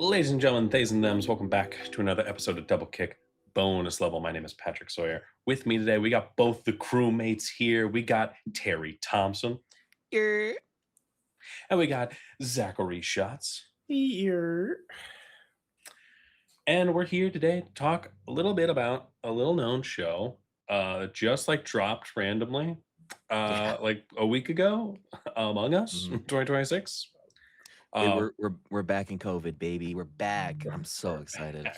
Ladies and gentlemen, theys and thems, welcome back to another episode of Double Kick Bonus Level. My name is Patrick Sawyer. With me today, we got both the crewmates here. We got Terry Thompson You're and we got Zachary Schatz. Here. And we're here today to talk a little bit about a little known show that just dropped randomly like a week ago, Among Us 2026. we're back in COVID, baby. We're back. I'm so excited.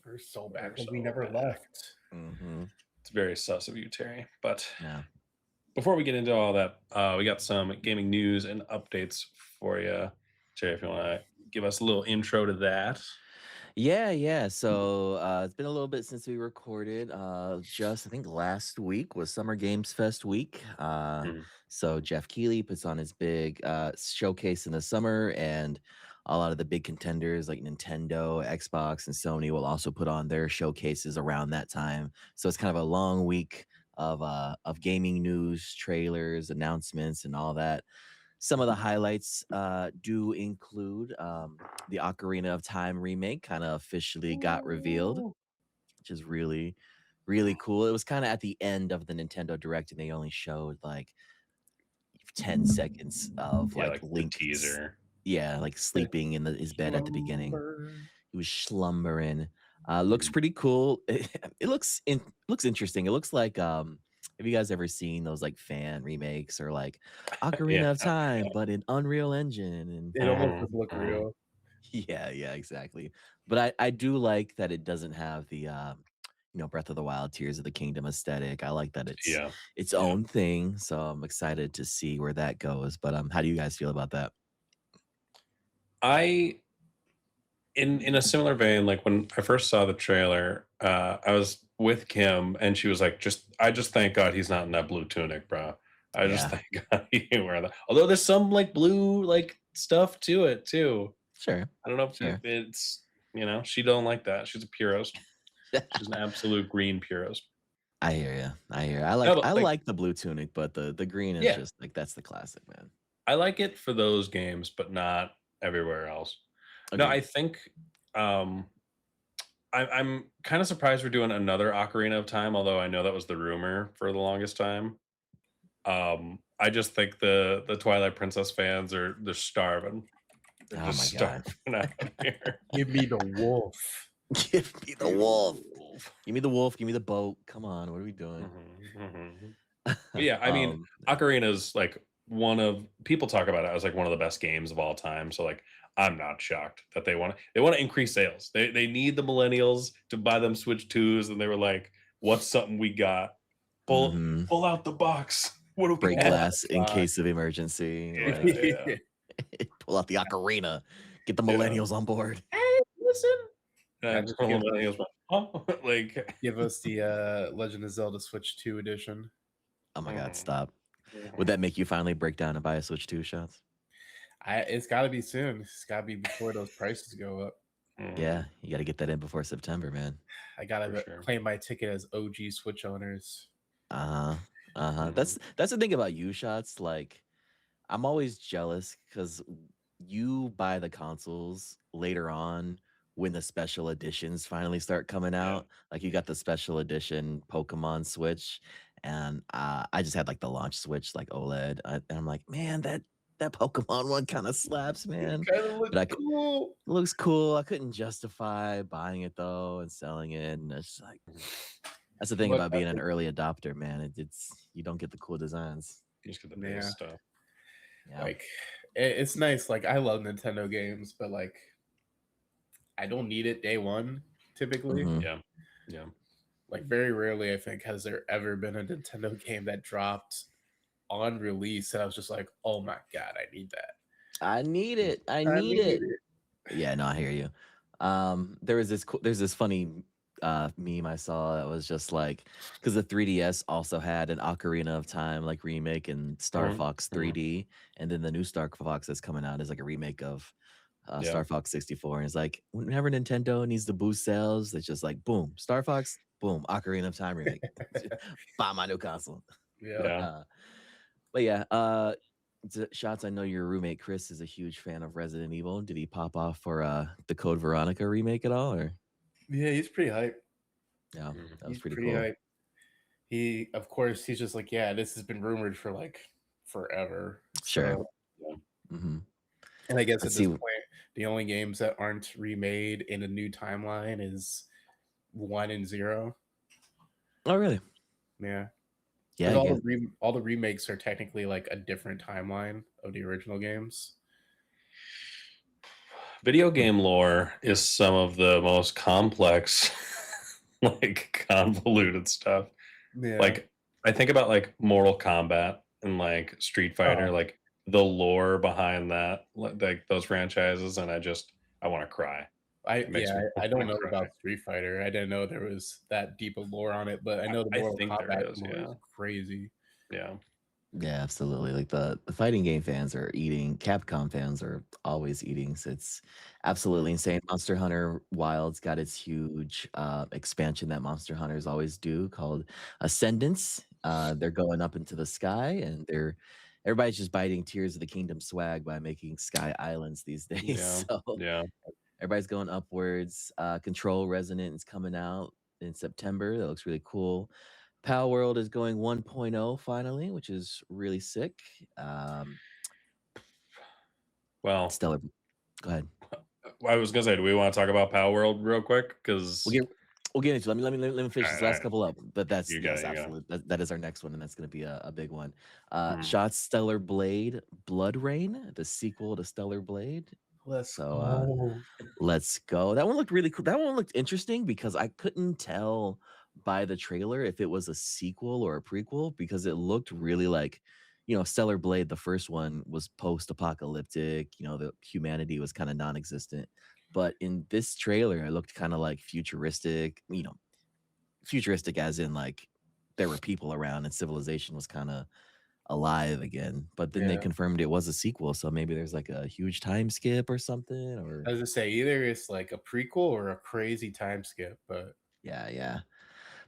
We're so back. So We never back. left. Mm-hmm. It's very sus of you, Terry. But Yeah. before we get into all that, we got some gaming news and updates for you. Terry, if you want to give us a little intro to that. Yeah. So it's been a little bit since we recorded. Just I think last week was Summer Games Fest week. So Jeff Keighley puts on his big showcase in the summer, and a lot of the big contenders like Nintendo, Xbox, and Sony will also put on their showcases around that time. So it's kind of a long week of gaming news, trailers, announcements, and all that. Some of the highlights do include the Ocarina of Time remake kind of officially got revealed, which is really, really cool. It was kind of at the end of the Nintendo Direct, and they only showed like 10 seconds of Yeah, like the Link teaser. Yeah, like sleeping in his bed at the beginning. He was slumbering. Looks pretty cool. It looks interesting. It looks like have you guys ever seen those like fan remakes or like Ocarina of Time, but in Unreal Engine? And It almost doesn't look real. yeah, exactly. But I do like that it doesn't have the Breath of the Wild, Tears of the Kingdom aesthetic. I like that it's its own thing. So I'm excited to see where that goes. But how do you guys feel about that? In a similar vein, like when I first saw the trailer, I was with Kim and she was like, I just thank God he's not in that blue tunic, bro. I just thank God he didn't wear that. Although there's some like blue like stuff to it too. Sure. I don't know if it's she don't like that. She's a purist. She's an absolute green purist. I hear you. I like the blue tunic, but the green is just like that's the classic, man. I like it for those games, but not everywhere else. Agreed. No, I think I'm kind of surprised we're doing another Ocarina of Time, although I know that was the rumor for the longest time. I just think the Twilight Princess fans they're starving. They're just starving out here. Give me the wolf. Give me the wolf. Give me the wolf. Give me the boat. Come on, what are we doing? But yeah, I mean, Ocarina's like people talk about it as like one of the best games of all time. So like, I'm not shocked that they want to increase sales. They need the millennials to buy them Switch 2s, and they were like, "What's something we got? Pull out the box. What do we break glass in case of emergency? Yeah. Pull out the ocarina. Get the millennials on board. Hey, listen. Like, give us the Legend of Zelda Switch 2 edition. Oh my God! Stop. Would that make you finally break down and buy a Switch 2, Shots? It's got to be soon. It's got to be before those prices go up. Yeah, you got to get that in before September, man. I got to claim my ticket as OG Switch owners. That's the thing about you, Shots. Like, I'm always jealous because you buy the consoles later on when the special editions finally start coming out. Like, you got the special edition Pokemon Switch, and I just had like the launch Switch, like OLED, and I'm like, man, that Pokemon one kind of slaps, man. Cool. It looks cool. I couldn't justify buying it though and selling it, and it's like that's the thing about being an early adopter, man. It's you don't get the cool designs. You just get the base stuff. Yeah. Like it's nice. Like I love Nintendo games, but like I don't need it day one typically. Yeah. Like very rarely, I think, has there ever been a Nintendo game that dropped on release that I was just like, oh my God, I need that. I need it. I need it. Yeah, no, I hear you. There's this funny meme I saw that was just like, because the 3DS also had an Ocarina of Time like remake and Star Fox 3D, and then the new Star Fox that's coming out is like a remake of Star Fox 64, and it's like whenever Nintendo needs to boost sales, it's just like boom, Star Fox, boom, Ocarina of Time remake, buy my new console. Yeah. But yeah, Shots, I know your roommate Chris is a huge fan of Resident Evil. Did he pop off for the Code Veronica remake at all? Or Yeah, he's pretty hype. yeah, that was He's pretty pretty cool. hype. He, of course, he's just like, yeah, this has been rumored for like forever. Sure. So, Mm-hmm. and I guess Let's at this see. point, the only games that aren't remade in a new timeline is 1 and 0. Oh, really? Yeah. Yeah, Because all the remakes are technically like a different timeline of the original games. Video game lore is some of the most complex, like convoluted stuff. Yeah. Like I think about like Mortal Kombat and like Street Fighter, like the lore behind that, like those franchises, and I want to cry. I It makes me don't wanna know cry. about Street Fighter. I didn't know there was that deep of lore on it, but I know the I Mortal think there Kombat is, lore is yeah. crazy. Yeah. Yeah, absolutely. Like the fighting game fans are eating. Capcom fans are always eating. So it's absolutely insane. Monster Hunter Wilds got its huge expansion that Monster Hunters always do called Ascendance. They're going up into the sky, and everybody's just biting Tears of the Kingdom swag by making sky islands these days. Yeah. So Yeah. everybody's going upwards. Control Resonant is coming out in September. That looks really cool. Pal World is going 1.0 finally, which is really sick. Well, Stellar. Go ahead. I was gonna say, do we want to talk about Power World real quick? Because We'll get into. Let me finish this last couple up. But that's You got yes, it, you got it. absolutely. That is our next one, and that's going to be a big one. Mhm. Shots Stellar Blade, Blood Rain, the sequel to Stellar Blade. Let's go. That one looked really cool. That one looked interesting because I couldn't tell by the trailer if it was a sequel or a prequel because it looked really like, Stellar Blade, the first one was post-apocalyptic, the humanity was kind of non-existent. But in this trailer, it looked kind of like futuristic, futuristic as in like there were people around and civilization was kind of alive again. But then they confirmed it was a sequel, so maybe there's like a huge time skip or something. Or I was gonna say either it's like a prequel or a crazy time skip, but yeah.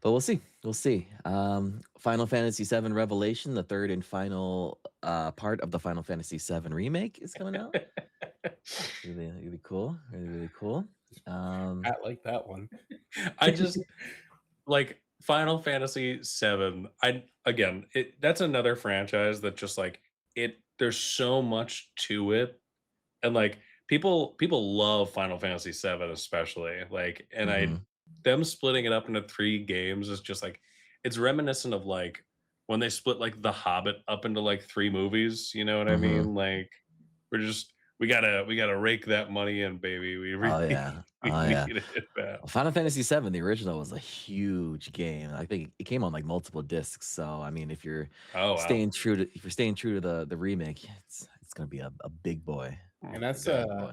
But we'll see. We'll see. Final Fantasy VII Revelation, the third and final part of the Final Fantasy VII remake, is coming out. Really cool. Really cool. I like that one. I just like Final Fantasy VII. That's another franchise that just like it. There's so much to it, and like people love Final Fantasy VII, especially like, and them splitting it up into 3 games is just like it's reminiscent of like when they split like The Hobbit up into like 3 movies. You know what I mean? Like we gotta rake that money in, baby. We really we need it bad. Final Fantasy VII, the original, was a huge game. I think it came on like multiple discs. So I mean, if you're staying true to the remake, it's gonna be a big boy. And that's boy.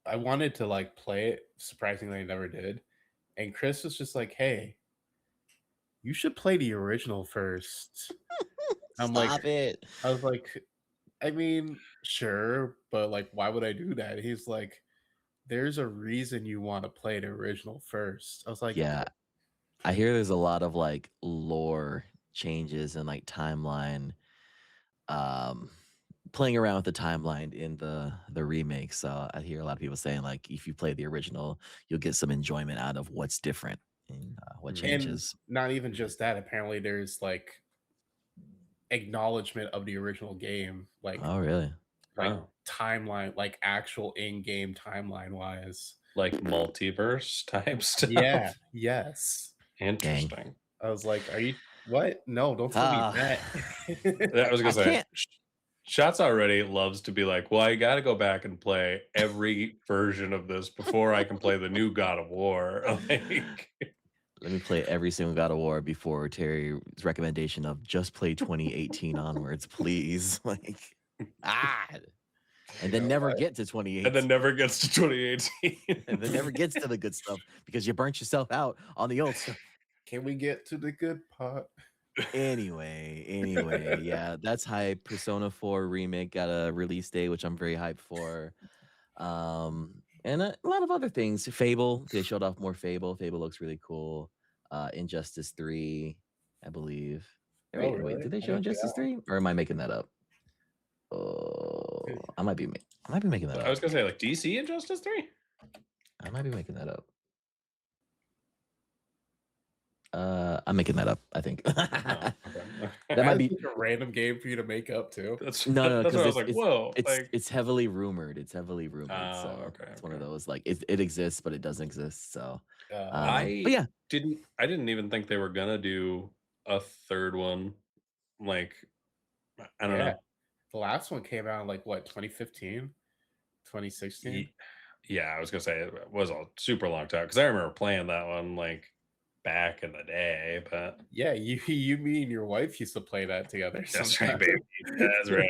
I wanted to like play it. Surprisingly, I never did. And Chris was just like, "Hey, you should play the original first." I'm Stop it. I was like, I mean, sure, but like, why would I do that? He's like, there's a reason you want to play the original first. I was like, yeah, I hear there's a lot of like lore changes and like timeline, playing around with the timeline in the remake. So I hear a lot of people saying like, if you play the original, you'll get some enjoyment out of what's different and what changes. And not even just that. Apparently, there's like acknowledgement of the original game, like oh really, timeline, like actual in-game timeline wise, like multiverse type stuff. Yeah. Yes. Interesting. Dang. I was like, "Are you what? No, don't tell me that." I was gonna say, Shots already loves to be like, well, I got to go back and play every version of this before I can play the new God of War. Like, let me play every single God of War before Terry's recommendation of just play 2018 onwards, please. Like, and then never get to 2018. And then never gets to 2018. And then never gets to the good stuff because you burnt yourself out on the old stuff. Can we get to the good part? Anyway, yeah, that's hype. Persona 4 remake got a release date, which I'm very hyped for. And a lot of other things. Fable, they showed off more Fable. Fable looks really cool. Injustice 3, I believe. Wait, really? did they show Injustice 3? Or am I making that up? Oh, I might be making that I was up. gonna say like DC Injustice 3. I might be making that up. I'm making that up, I think. Oh, okay. That might be like a random game for you to make up too. no, That's because what I was like, whoa, like it's heavily rumored. It's heavily rumored. oh, So okay, it's one of those like it exists, but it doesn't exist. So but I yeah, didn't even think they were gonna do a third one. Like I don't know. The last one came out in like what 2015, 2016. Yeah, I was gonna say it was a super long time because I remember playing that one like back in the day. But Yeah, you, me, and your wife used to play that together. that's right, baby. That's right.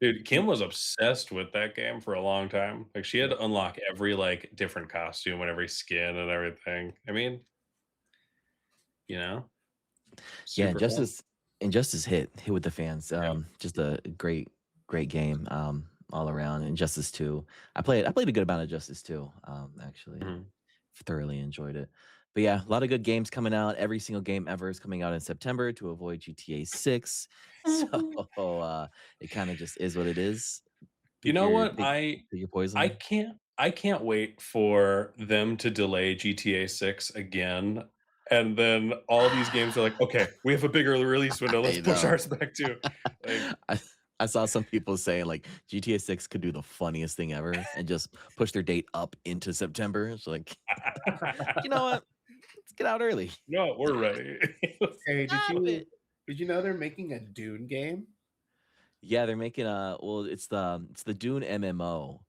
Dude, Kim was obsessed with that game for a long time. Like she had to unlock every like different costume and every skin and everything. I mean, you know, yeah, super fun. Injustice hit with the fans. Yeah. Just a great game. All around. Injustice 2. I played a good amount of Justice 2. Actually. Mhm. Thoroughly enjoyed it. But yeah, a lot of good games coming out. Every single game ever is coming out in September to avoid GTA 6. So it kind of just is what it is. You Pick know your what? pick your I poison. can't wait for them to delay GTA 6 again. And then all these games are like, okay, we have a bigger release window. Let's I push know. ours back too. Like, I saw some people saying like GTA 6 could do the funniest thing ever and just push their date up into September. It's like, you know what? Let's get out early. no, we're ready. Hey, Stop it. did you know they're making a Dune game? Yeah, they're making it's the Dune MMO,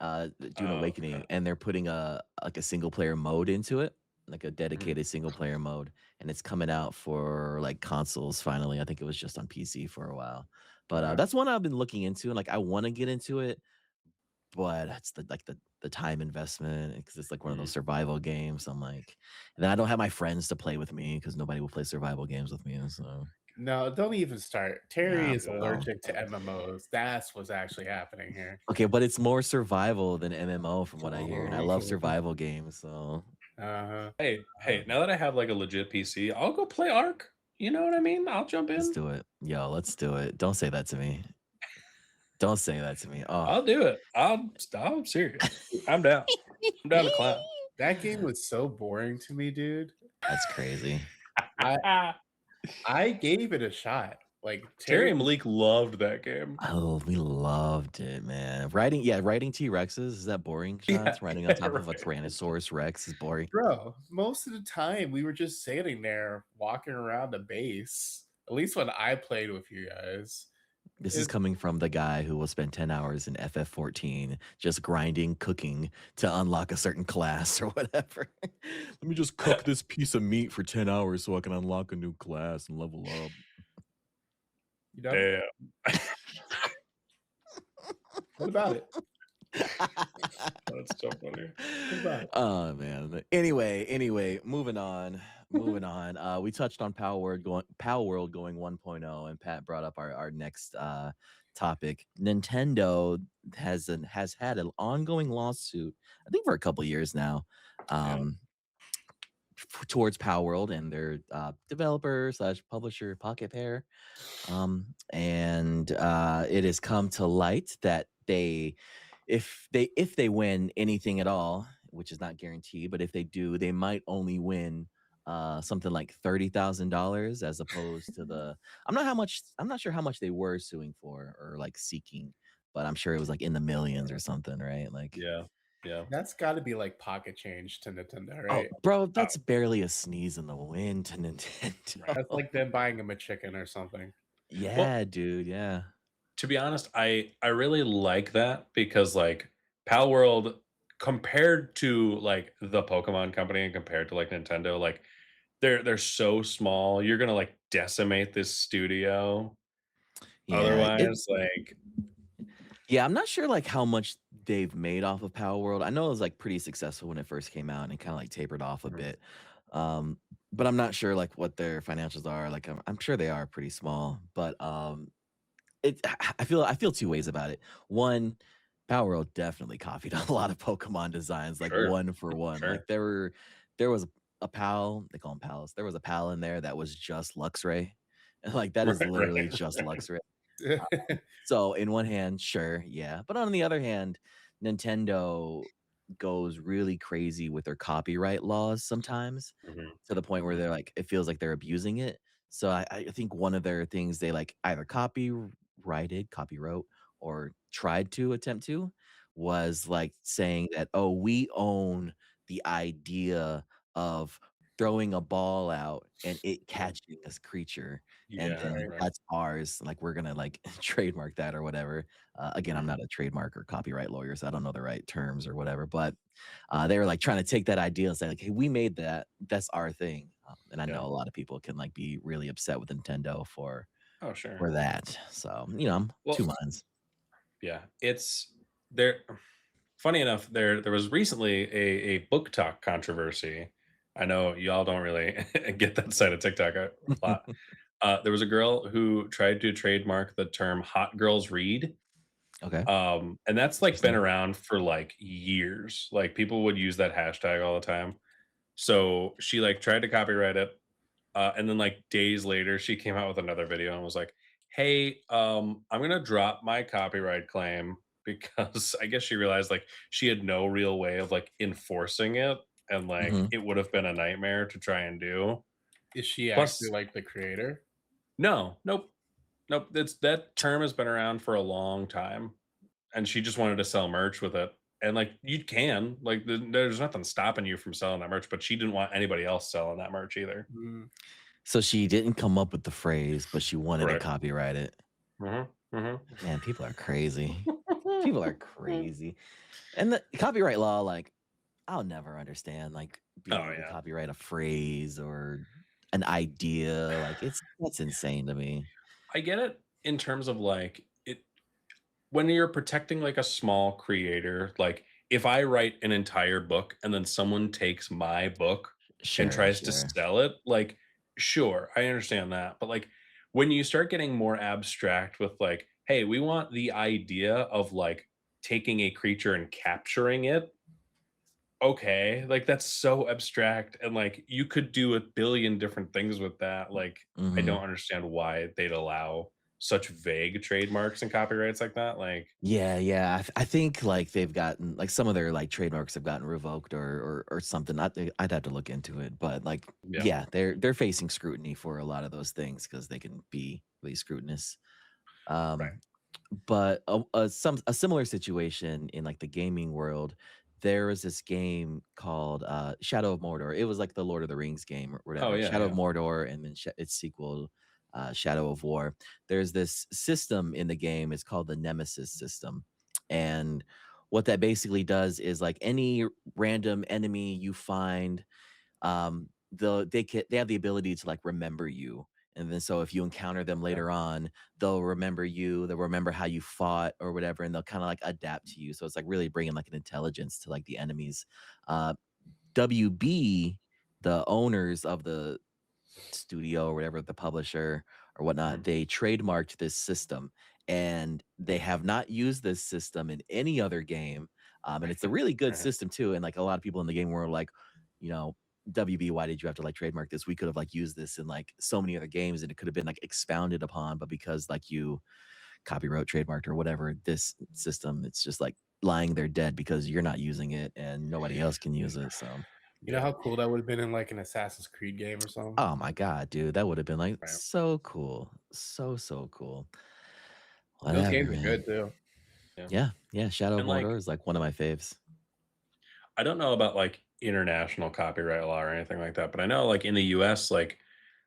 the Dune Oh, Awakening, okay. and they're putting a single player mode into it, like a Mhm. dedicated single player mode, and it's coming out for like consoles finally. I think it was just on PC for a while. But that's one I've been looking into and like I want to get into it, but that's the time investment because it's like one of those Mhm. survival games. I'm like, and then I don't have my friends to play with me because nobody will play survival games with me. And so No, don't even start. Terry nah, is bro. allergic to MMOs. That's what's actually happening here. Okay, but it's more survival than MMO from what I hear, and I love survival games, so Hey, now that I have like a legit PC, I'll go play Ark. You know what I mean? I'll jump let's in. do it. Yo, let's do it. Don't say that to me. Don't say that to me. Oh. I'll do it. I'm serious. I'm down. I'm down to clown. That game was so boring to me, dude. That's crazy. I gave it a shot. Like Terry and Malik loved that game. Oh, we loved it, man. Riding T-Rexes, is that boring, Yeah, shots? Riding on top of a right. Tyrannosaurus Rex is boring. Bro, most of the time we were just sitting there walking around the base. At least when I played with you guys. This is coming from the guy who will spend 10 hours in FF14 just grinding, cooking to unlock a certain class or whatever. Let me just cook this piece of meat for 10 hours so I can unlock a new class and level up. You know? Yeah. What about it? That's so funny. Oh man. Anyway, moving on. We touched on Power World going 1.0, and Pat brought up our next topic. Nintendo has had an ongoing lawsuit, I think for a couple years now, towards Power World and their developer slash publisher Pocket Pair. And it has come to light that if they win anything at all, which is not guaranteed, but if they do, they might only win something like $30,000 as opposed to I'm not sure how much they were suing for or like seeking, but I'm sure it was like in the millions or something, right? Like Yeah. That's got to be like pocket change to Nintendo, oh, right? bro, that's barely a sneeze in the wind to Nintendo. That's like them buying them a chicken or something. Yeah, Well, dude, yeah. to be honest, I really like that because like Pal World compared to like the Pokemon company and compared to like Nintendo, like they're so small. You're gonna like decimate this studio. Yeah, Otherwise, like yeah, I'm not sure like how much they've made off of Power World. I know it was like pretty successful when it first came out and it kind of like tapered off a bit. Um, but I'm not sure like what their financials are. Like I'm sure they are pretty small, but it I feel two ways about it. One, Power World definitely copied a lot of Pokemon designs, like sure, one for one. sure. Like there was a pal, they call him pals. There was a pal in there that was just Luxray. And like that is Right, literally right. just Luxray. So in one hand, sure, yeah. But on the other hand, Nintendo goes really crazy with their copyright laws sometimes Mhm. to the point where they're like, it feels like they're abusing it. So I think one of their things they like either copywrote, or tried to attempt to was like saying that, oh, we own the idea of throwing a ball out and it Mhm. catching this creature, and Yeah, then Right. right. that's ours. Like we're gonna like trademark that or whatever. Again, I'm Mhm. not a trademark or copyright lawyer, so I don't know the right terms or whatever. But they were like trying to take that idea and say like, "Hey, we made that. That's our thing." And I Yeah. know a lot of people can like be really upset with Nintendo Oh, sure. for that. So I'm Well, two minds. yeah, it's there. Funny enough, there was recently a book talk controversy. I know y'all don't really get that side of TikTok a lot. There was a girl who tried to trademark the term "hot girls read," Okay, and that's like been interesting. around for like years. Like people would use that hashtag all the time. So she like tried to copyright it, and then like days later, she came out with another video and was like, "Hey, I'm gonna drop my copyright claim because I guess she realized like she had no real way of like enforcing it, and like Hmm. it would have been a nightmare to try and do. Is she actually Plus, like the creator? no, nope, nope. That's that term has been around for a long time, and she just wanted to sell merch with it. And like you can like there's nothing stopping you from selling that merch, but she didn't want anybody else selling that merch either. Mm. So she didn't come up with the phrase, but she wanted to Right. copyright it. Hmm. Hmm. Man, people are crazy. People are crazy. And the copyright law, like, I'll never understand like being Oh able to yeah. copyright a phrase or an idea. Like that's insane to me. I get it in terms of like it when you're protecting like a small creator, like if I write an entire book and then someone takes my book and Sure, tries to sure. sell it, like sure, I understand that. But like when you start getting more abstract with like, hey, we want the idea of like taking a creature and capturing it. Okay, like that's so abstract and like you could do a billion different things with that. Like I Hmm. don't understand why they'd allow such vague trademarks and copyrights like that. Like, Yeah, yeah. I think like they've gotten like some of their like trademarks have gotten revoked or something. I'd have to look into it, but like yeah, yeah, they're facing scrutiny for a lot of those things because they can be really scrutinous. right. Um, but a similar situation in like the gaming world, there was this game called Shadow of Mordor. It was like the Lord of the Rings game or Oh whatever. yeah, Shadow of yeah. Mordor, and then its sequel, Shadow of War. There's this system in the game. It's called the Nemesis system, and what that basically does is like any random enemy you find, they have the ability to like remember you, and then so if you encounter them Yeah. later on, they'll remember you, they'll remember how you fought or whatever, and they'll kind of like adapt to you. So it's like really bringing like an intelligence to like the enemies. uh WB, the owners of the studio or whatever, the publisher or whatnot, Mhm. they trademarked this system, and they have not used this system in any other game. And it's a really good Right. system too. And like a lot of people in the game were like, you know, WB, why did you have to like trademark this? We could have like used this in like so many other games and it could have been like expounded upon, but because like you copyright trademarked or whatever, this system, it's just like lying there dead because you're not using it and nobody else can use it. So You know Yeah. how cool that would have been in like an Assassin's Creed game or something? oh my god, dude, that would have been like Right. so cool. So cool. Those Whatever, games are man. good too. Yeah. Yeah, yeah, Shadow of And like Mordor is like one of my faves. I don't know about like international copyright law or anything like that, but I know like in the US, like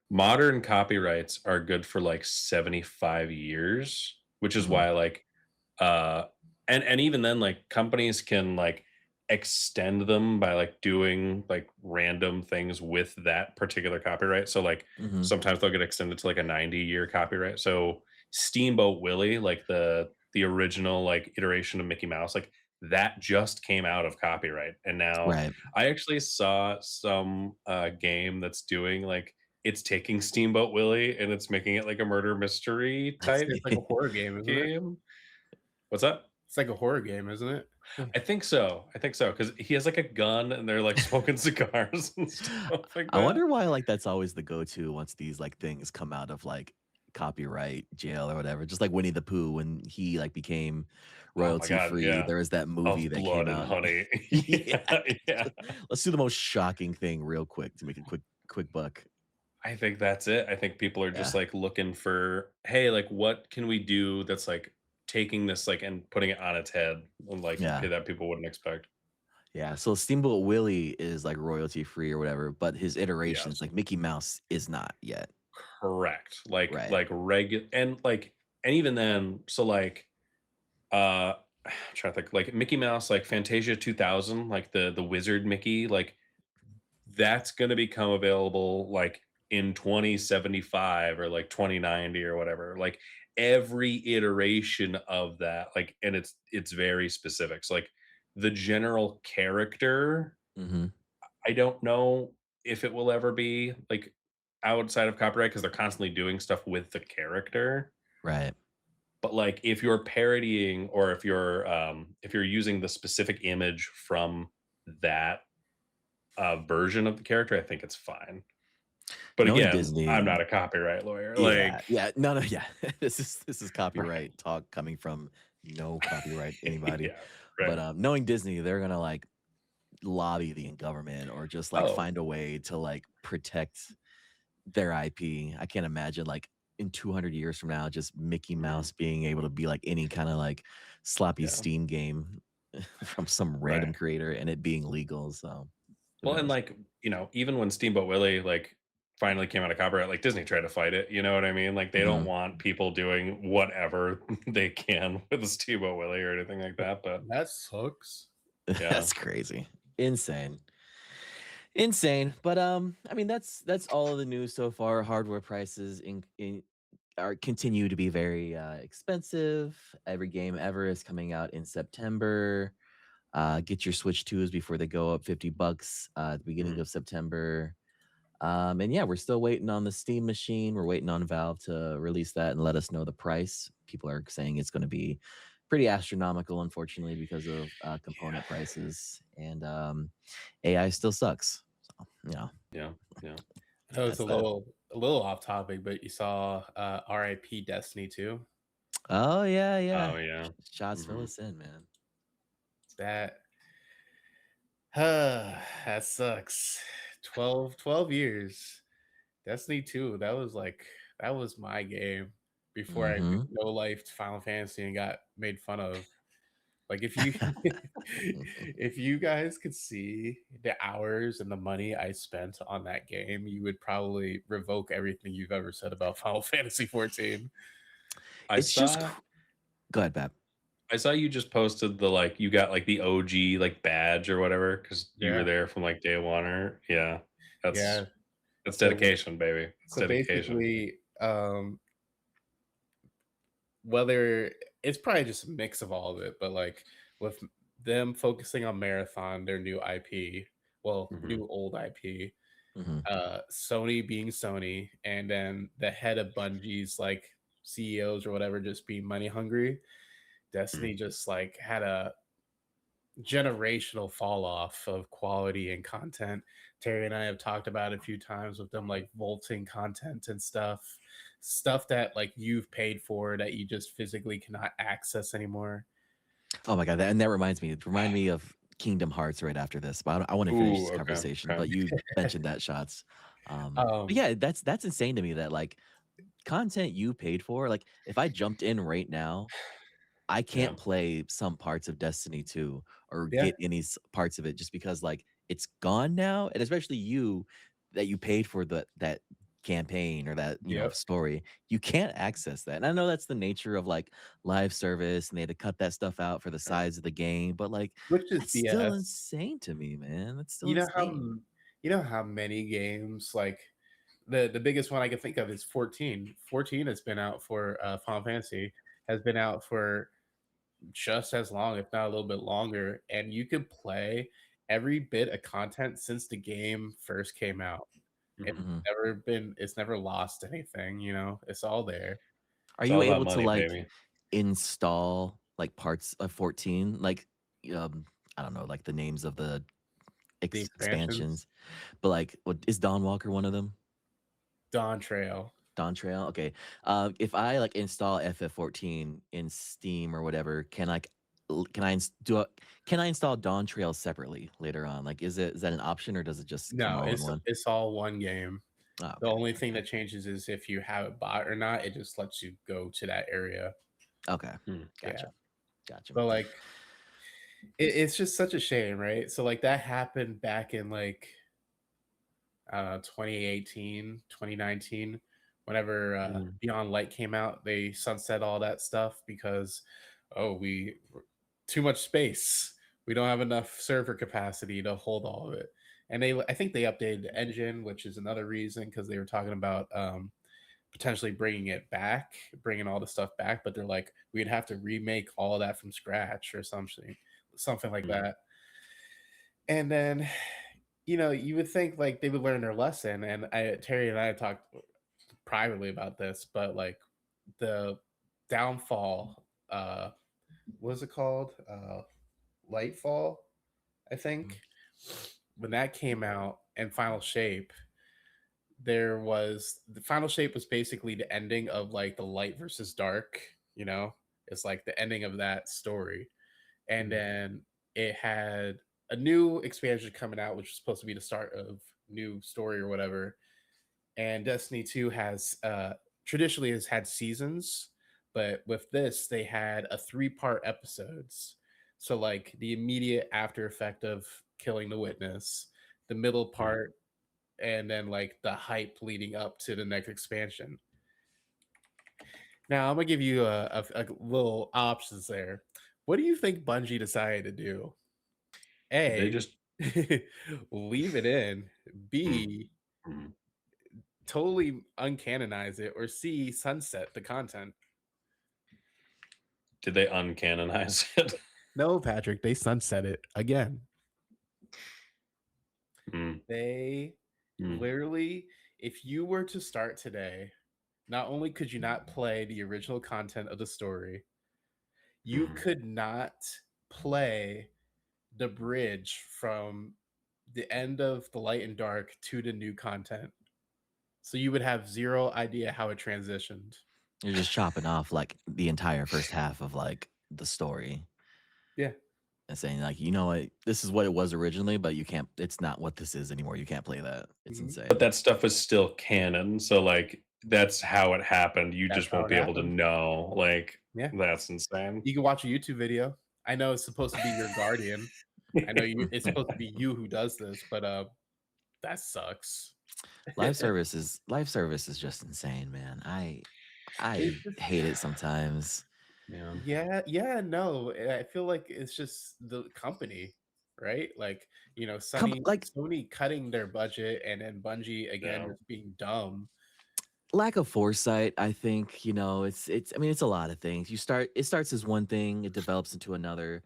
modern copyrights are good for like 75 years, which is Mhm. why like uh and even then like companies can like extend them by like doing like random things with that particular copyright. So like Mhm. sometimes they'll get extended to like a 90-year copyright. So Steamboat Willie, like the original like iteration of Mickey Mouse, like that just came out of copyright. And now Right. I actually saw some game that's doing like it's taking Steamboat Willie and it's making it like a murder mystery type It's like a horror game, isn't it? game. What's that? It's like a horror game, isn't it? I think so. I think so because he has like a gun and they're like smoking cigars and stuff like I that. wonder why like that's always the go-to once these like things come out of like copyright jail or whatever. Just like Winnie the Pooh when he like became Oh my royalty god, free. yeah. There was that movie Of that came Blood and out. Honey. Yeah. Yeah, yeah. Let's do the most shocking thing real quick to make a quick buck. I think that's it. I think people are just Yeah. like looking for, hey, like what can we do that's like taking this like and putting it on its head and like Yeah. that people wouldn't expect. Yeah. So Steamboat Willie is like royalty free or whatever, but his iterations, Yes. like Mickey Mouse, is not yet. Correct. Like Right. like regular and even then, so like I'm trying to think like Mickey Mouse, like Fantasia 2000, like the wizard Mickey, like that's gonna become available like in 2075 or like 2090 or whatever. Like every iteration of that, like, and it's very specific. So like the general character, Mm-hmm. I don't know if it will ever be like outside of copyright because they're constantly doing stuff with the character. Right. But like if you're parodying or if you're using the specific image from that version of the character, I think it's fine. But Knowing again, I'm Disney, not a copyright lawyer. yeah, Like, yeah, no, no, yeah. This is right. copyright talk coming from no copyright anybody. Yeah, But right. knowing Disney, they're gonna like lobby the government or just like Oh, find a way to like protect their IP. I can't imagine like in 200 years from now, just Mickey mhm, Mouse being able to be like any kind of like sloppy yeah, Steam game from some random right. creator and it being legal. So who Well, and knows? like, even when Steamboat Willie like finally came out of copyright, like Disney tried to fight it. You know what I mean? Like they don't Hmm. want people doing whatever they can with the Steamboat Willie or anything like that. But That sucks. yeah, That's crazy. Insane. Insane. But I mean that's all of the news so far. Hardware prices in are continue to be very expensive. Every game ever is coming out in September. Get your Switch 2s before they go up $50 at the beginning mhm, of September. And yeah, we're still waiting on the Steam machine. We're waiting on Valve to release that and let us know the price. People are saying it's going to be pretty astronomical, unfortunately, because of yeah, component prices. And AI still sucks. So, yeah, yeah. I know it's that's that. a little off topic, but you saw RIP Destiny 2. Oh, yeah, yeah. Oh yeah. Shots fill Hmm. us in, man. That that sucks. 12 years. Destiny 2, that was my game before I Mm-hmm. no lifed Final Fantasy and got made fun of. Like if you if you guys could see the hours and the money I spent on that game, you would probably revoke everything you've ever said about Final Fantasy 14. I It's just. saw Go ahead, Bab. I saw you just posted the like you got like the OG like badge or whatever because you were Yeah. there from like day one or yeah. Yeah. That's So dedication, baby. It's so dedication. basically, whether it's probably just a mix of all of it, but like with them focusing on Marathon, their new IP, well, Mhm, new old IP, Mm-hmm. Sony being Sony, and then the head of Bungie's like CEOs or whatever just being money hungry. mhm, Destiny just like had a generational fall off of quality and content. Terry and I have talked about it a few times with them like vaulting content and stuff that like you've paid for that you just physically cannot access anymore. Oh my god, and that reminds me. Remind me of Kingdom Hearts right after this. But I want to finish Ooh, this okay, conversation. okay. But you mentioned that shots. But um, yeah, that's insane to me that like content you paid for. Like if I jumped in right now, I Yeah, can't play some parts of Destiny 2 or yeah, get any parts of it just because like it's gone now, and especially you that you paid for that campaign or that yep, story, you can't access that. And I know that's the nature of like live service, and they had to cut that stuff out for the right. size of the game. But like which is that's still BS. insane to me, man. That's still You know how insane. you know how many games like the biggest one I can think of is 14. 14 has been out for Final Fantasy has been out for just as long, if not a little bit longer, and you could play every bit of content since the game first came out. It's Mhm. Mhm. it's never lost anything, you know. It's all there. Are It's you all about able to money, like baby. install like parts of 14? Like I don't know, like the names of the The expansions, expansions. But like, what is Dawn Walker one of them? Dawn Trail. Dawn Trail. Okay. If I like install FF14 in Steam or whatever, can I can I install Dawn Trail separately later on? Like, is that an option or does it just come No, all in one? it's all one game. Oh, The okay. only thing Okay. that changes is if you have it bought or not. It just lets you go to that area. Okay. Yeah, Gotcha. Gotcha. but like it's just such a shame, right? So like that happened back in like 2018, 2019, whenever Beyond Light came out. They sunset all that stuff because we too much space. We don't have enough server capacity to hold all of it. And I think they updated the engine, which is another reason, because they were talking about potentially bringing it back, bringing all the stuff back, but they're like, we'd have to remake all of that from scratch or something like that. And then, you would think like they would learn their lesson. And Terry and I talked privately about this, but like the downfall, what is it called? Lightfall, I think. When that came out, and Final Shape, the Final Shape was basically the ending of like the light versus dark, it's like the ending of that story. And then it had a new expansion coming out, which was supposed to be the start of new story or whatever. And Destiny 2 has traditionally has had seasons, but with this they had a 3-part episodes. So like the immediate after effect of killing the witness, the middle part, and then like the hype leading up to the next expansion. Now I'm gonna give you a little options there. What do you think Bungie decided to do? They A, just leave it in. B, mm. totally uncanonize it. Or C, sunset the content. Did they uncanonize it? No, Patrick, they sunset it again. Mm. They literally, if you were to start today, not only could you not play the original content of the story, you could not play the bridge from the end of the light and dark to the new content. So you would have zero idea how it transitioned. You're just chopping off like the entire first half of like the story. Yeah. And saying like, you know what, this is what it was originally, but you can't. It's not what this is anymore. You can't play that. It's insane. But that stuff was still canon, so like that's how it happened. You That's just how won't it be able to happened. know. Like, Yeah. that's insane. You can watch a YouTube video. I know it's supposed to be your guardian. I know it's supposed to be you who does this, but that sucks. Live service is just insane, man. I hate it sometimes. Yeah, no. I feel like it's just the company, right? Like, Like Sony cutting their budget, and then Bungie again just being dumb. lack of foresight, I think. It's I mean, it's a lot of things. It starts as one thing, it develops into another.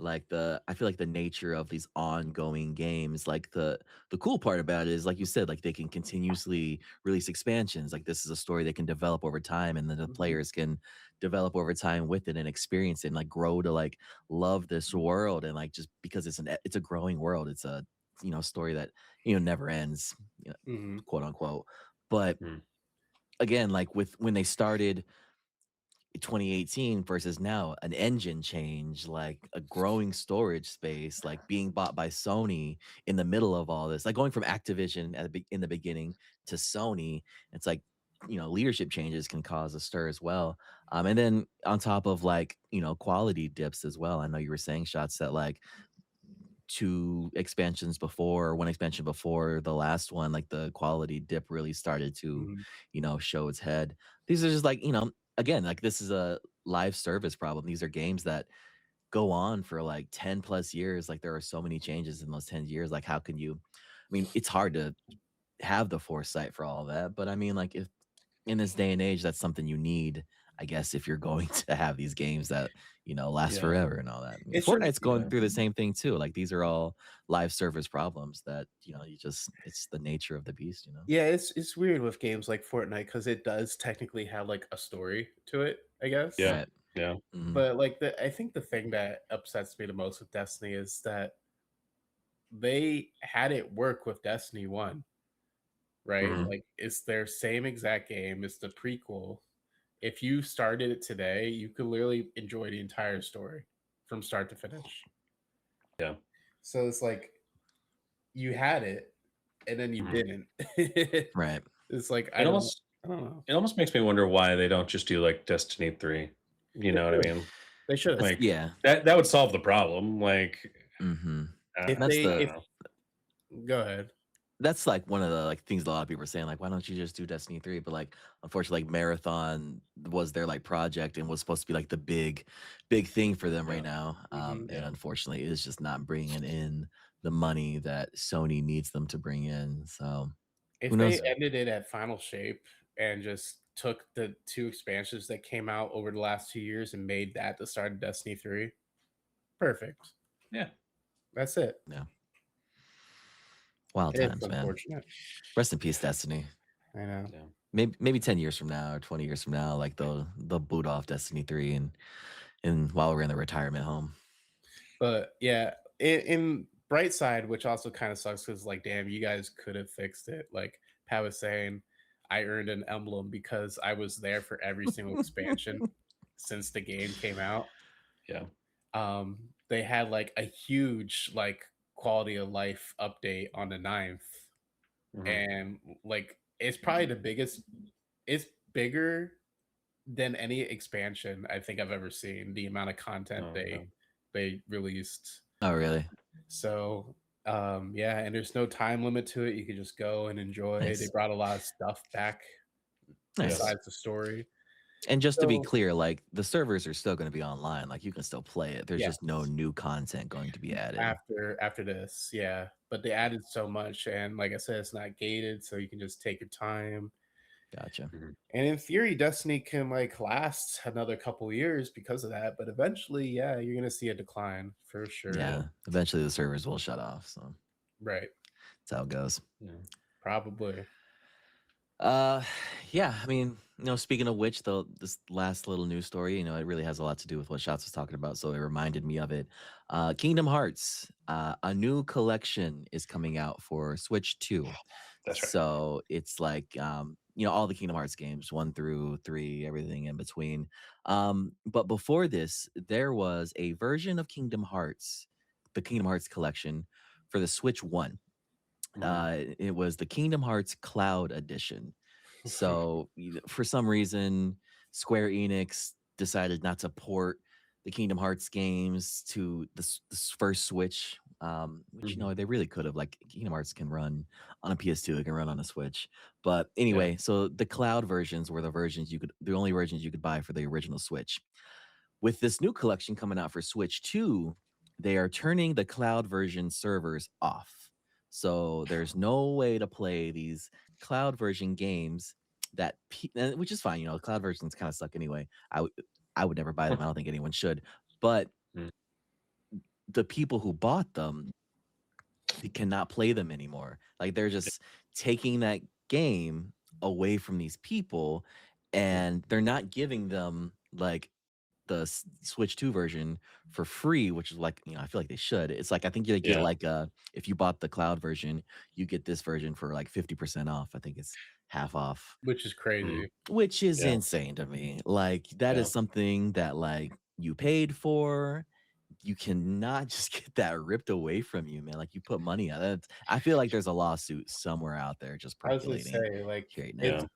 I feel like the nature of these ongoing games, like the cool part about it is, like you said, like they can continuously release expansions. Like this is a story that can develop over time, and then the players can develop over time with it and experience it and like grow to like love this world. And like, just because it's a growing world, it's a story that never ends, quote unquote. But again, like when they started 2018 versus now, an engine change, like a growing storage space, like being bought by Sony in the middle of all this, like going from Activision in the beginning to Sony. It's like, leadership changes can cause a stir as well. And then on top of like, quality dips as well. I know you were saying, Shots, that like one expansion before the last one, like the quality dip really started to show its head. These are just like, again, like this is a live service problem. These are games that go on for like 10 plus years. Like there are so many changes in those 10 years. Like how can you, I mean, it's hard to have the foresight for all of that, but I mean, like, if in this day and age, that's something you need, I guess, if you're going to have these games that last forever and all that. I mean, Fortnite's going through the same thing too. Like these are all live service problems that it's the nature of the beast. Yeah, it's weird with games like Fortnite because it does technically have like a story to it, I guess. Yeah. Yeah. But like I think the thing that upsets me the most with Destiny is that they had it work with Destiny 1. right? Mhm. Like it's their same exact game. It's the prequel. If you started it today, you could literally enjoy the entire story from start to finish. Yeah. So it's like you had it and then you Mhm. didn't. Right. It's like It almost I don't know. it almost makes me wonder why they don't just do like Destiny 3. You They know what I should. mean? They should. Like Yeah. that would solve the problem. Like Mm-hmm. If That's they I the don't if know. go ahead. that's like one of the like things a lot of people are saying, like, why don't you just do Destiny 3? But like unfortunately, like Marathon was their like project and was supposed to be like the big thing for them right Yeah. now. Mhm. And Yeah. unfortunately it's just not bringing in the money that Sony needs them to bring in. So who If they knows? Yeah. ended it at Final Shape and just took the 2 expansions that came out over the last 2 years and made that the start of Destiny 3, perfect. Yeah. That's it. Yeah. Wild It's times, man. unfortunate. Rest in peace, Destiny. I know. Yeah. Maybe 10 years from now or 20 years from now, like they'll boot off Destiny 3 and while we're in the retirement home. But yeah, in bright side, which also kind of sucks because like, damn, you guys could have fixed it. Like Pat was saying, I earned an emblem because I was there for every single expansion since the game came out. Yeah. They had like a huge like quality of life update on the 9th, Mhm. and like it's probably the biggest. It's bigger than any expansion I think I've ever seen. The amount of content Oh, okay. they released. Oh, really? So yeah, and there's no time limit to it. You can just go and enjoy. They Nice. brought a lot of stuff back Yeah. Nice. besides the story. And just to be So clear, like the servers are still going to be online. Like you can still play it. There's yeah, just no new content going to be added. after this, yeah. But they added so much, and like I said, it's not gated, so you can just take your time. Gotcha. Mhm. And in theory, Destiny can like last another couple years because of that. But eventually, yeah, you're gonna see a decline for sure. Yeah. Eventually the servers will shut off. So Right. that's how it goes. Yeah. Probably. Uh, yeah. I mean, speaking of which, though, this last little news story, it really has a lot to do with what Shots was talking about. So it reminded me of it. Kingdom Hearts, a new collection is coming out for Switch 2. That's right. So it's like, all the Kingdom Hearts games, 1 through 3, everything in between. But before this, there was a version of Kingdom Hearts, the Kingdom Hearts collection for the Switch 1. Mhm. It was the Kingdom Hearts Cloud Edition. So for some reason, Square Enix decided not to port the Kingdom Hearts games to this first Switch, which Mhm. they really could have. Like Kingdom Hearts can run on a PS2, it can run on a Switch. But Yeah. anyway, so the cloud versions were the only versions you could buy for the original Switch. With this new collection coming out for Switch 2, they are turning the cloud version servers off. So there's no way to play these cloud version games which is fine, cloud versions kind of suck anyway. I would never buy them. I don't think anyone should. But Mm. the people who bought them, they cannot play them anymore. Like they're just taking that game away from these people Mhm. and they're not giving them like the Switch 2 version for free, which is like, I feel like they should. It's like I think you get Yeah. like if you bought the cloud version, you get this version for like 50% off. I think it's half off, Which is Mhm. crazy. which is Yeah. insane to me. Like that Yeah. is something that like you paid for. You cannot just get that ripped away from you, man. Like you put money on it. I feel like there's a lawsuit somewhere out there just I was gonna percolating say, like, right it's now. Yeah.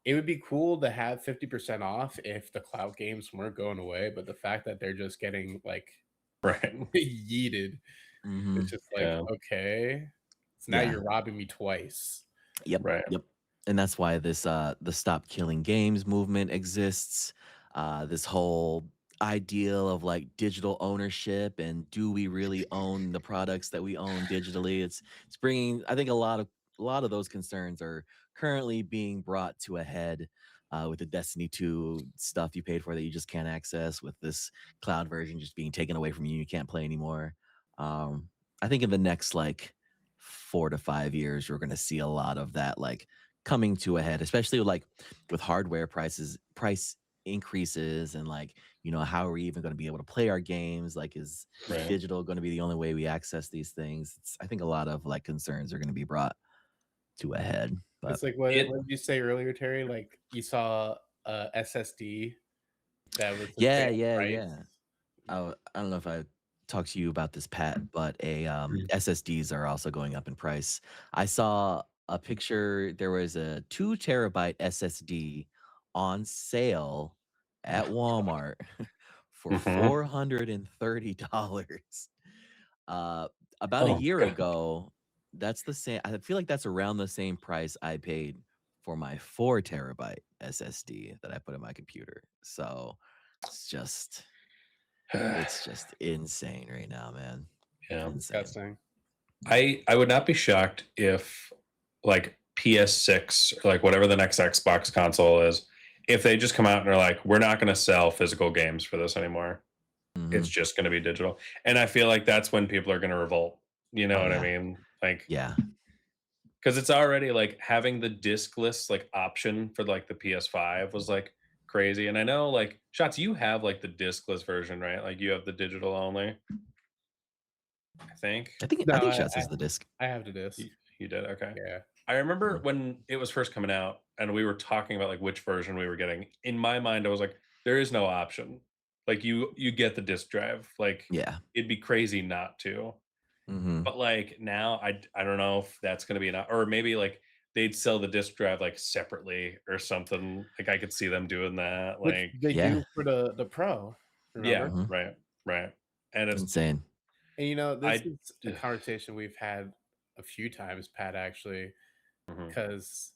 it would be cool to have 50% off if the cloud games weren't going away, but the fact that they're just getting like Right. yeeted, Hmm. it's just like, Yeah. okay. So now Yeah. you're robbing me twice. Yep, Right. yep. And that's why this the Stop Killing Games movement exists. This whole ideal of like digital ownership and do we really own the products that we own digitally? It's bringing, I think, a lot of those concerns are currently being brought to a head with the Destiny 2 stuff you paid for that you just can't access, with this cloud version just being taken away from you, you can't play anymore. I think in the next like 4 to 5 years, we're going to see a lot of that like coming to a head, especially like with hardware price increases, and like, how are we even going to be able to play our games? Like, is Right. digital going to be the only way we access these things? I think a lot of like concerns are going to be brought to a head. But It's like what did you say earlier, Terry? Like you saw a SSD that was the yeah, same yeah, price. yeah. I don't know if I talked to you about this, Pat, but Mhm. SSDs are also going up in price. I saw a picture. There was a 2 terabyte SSD on sale at Walmart for Mhm. $430. Uh, about a Oh year god. ago, that's the same. I feel like that's around the same price I paid for my 4 terabyte SSD that I put in my computer. So it's just insane right now, man. Yeah. Insane. Disgusting. I would not be shocked if like PS6 or like whatever the next Xbox console is, if they just come out and are like, we're not going to sell physical games for this anymore. It's Mhm. just going to be digital. And I feel like that's when people are going to revolt. You know Oh, what I yeah. mean? Like, Yeah. because it's already like having the discless like option for like the PS5 was like crazy. And I know like shots, you have like the discless version, right? Like you have the digital only, I think. No, I think Shots has the disc. I have to disc. You did? Okay. Yeah. I remember Mhm. when it was first coming out and we were talking about like which version we were getting. In my mind, I was like, there is no option. Like you get the disk drive. Like Yeah. it'd be crazy not to. Mhm. But like now I don't know if that's gonna be enough. Or maybe like they'd sell the disk drive like separately or something. Like I could see them doing that. Which Like they Yeah. do for the Pro, yeah, remember? Mhm. right, right. And it's Insane. And this I is a conversation we've had a few times, Pat, actually, mhm, because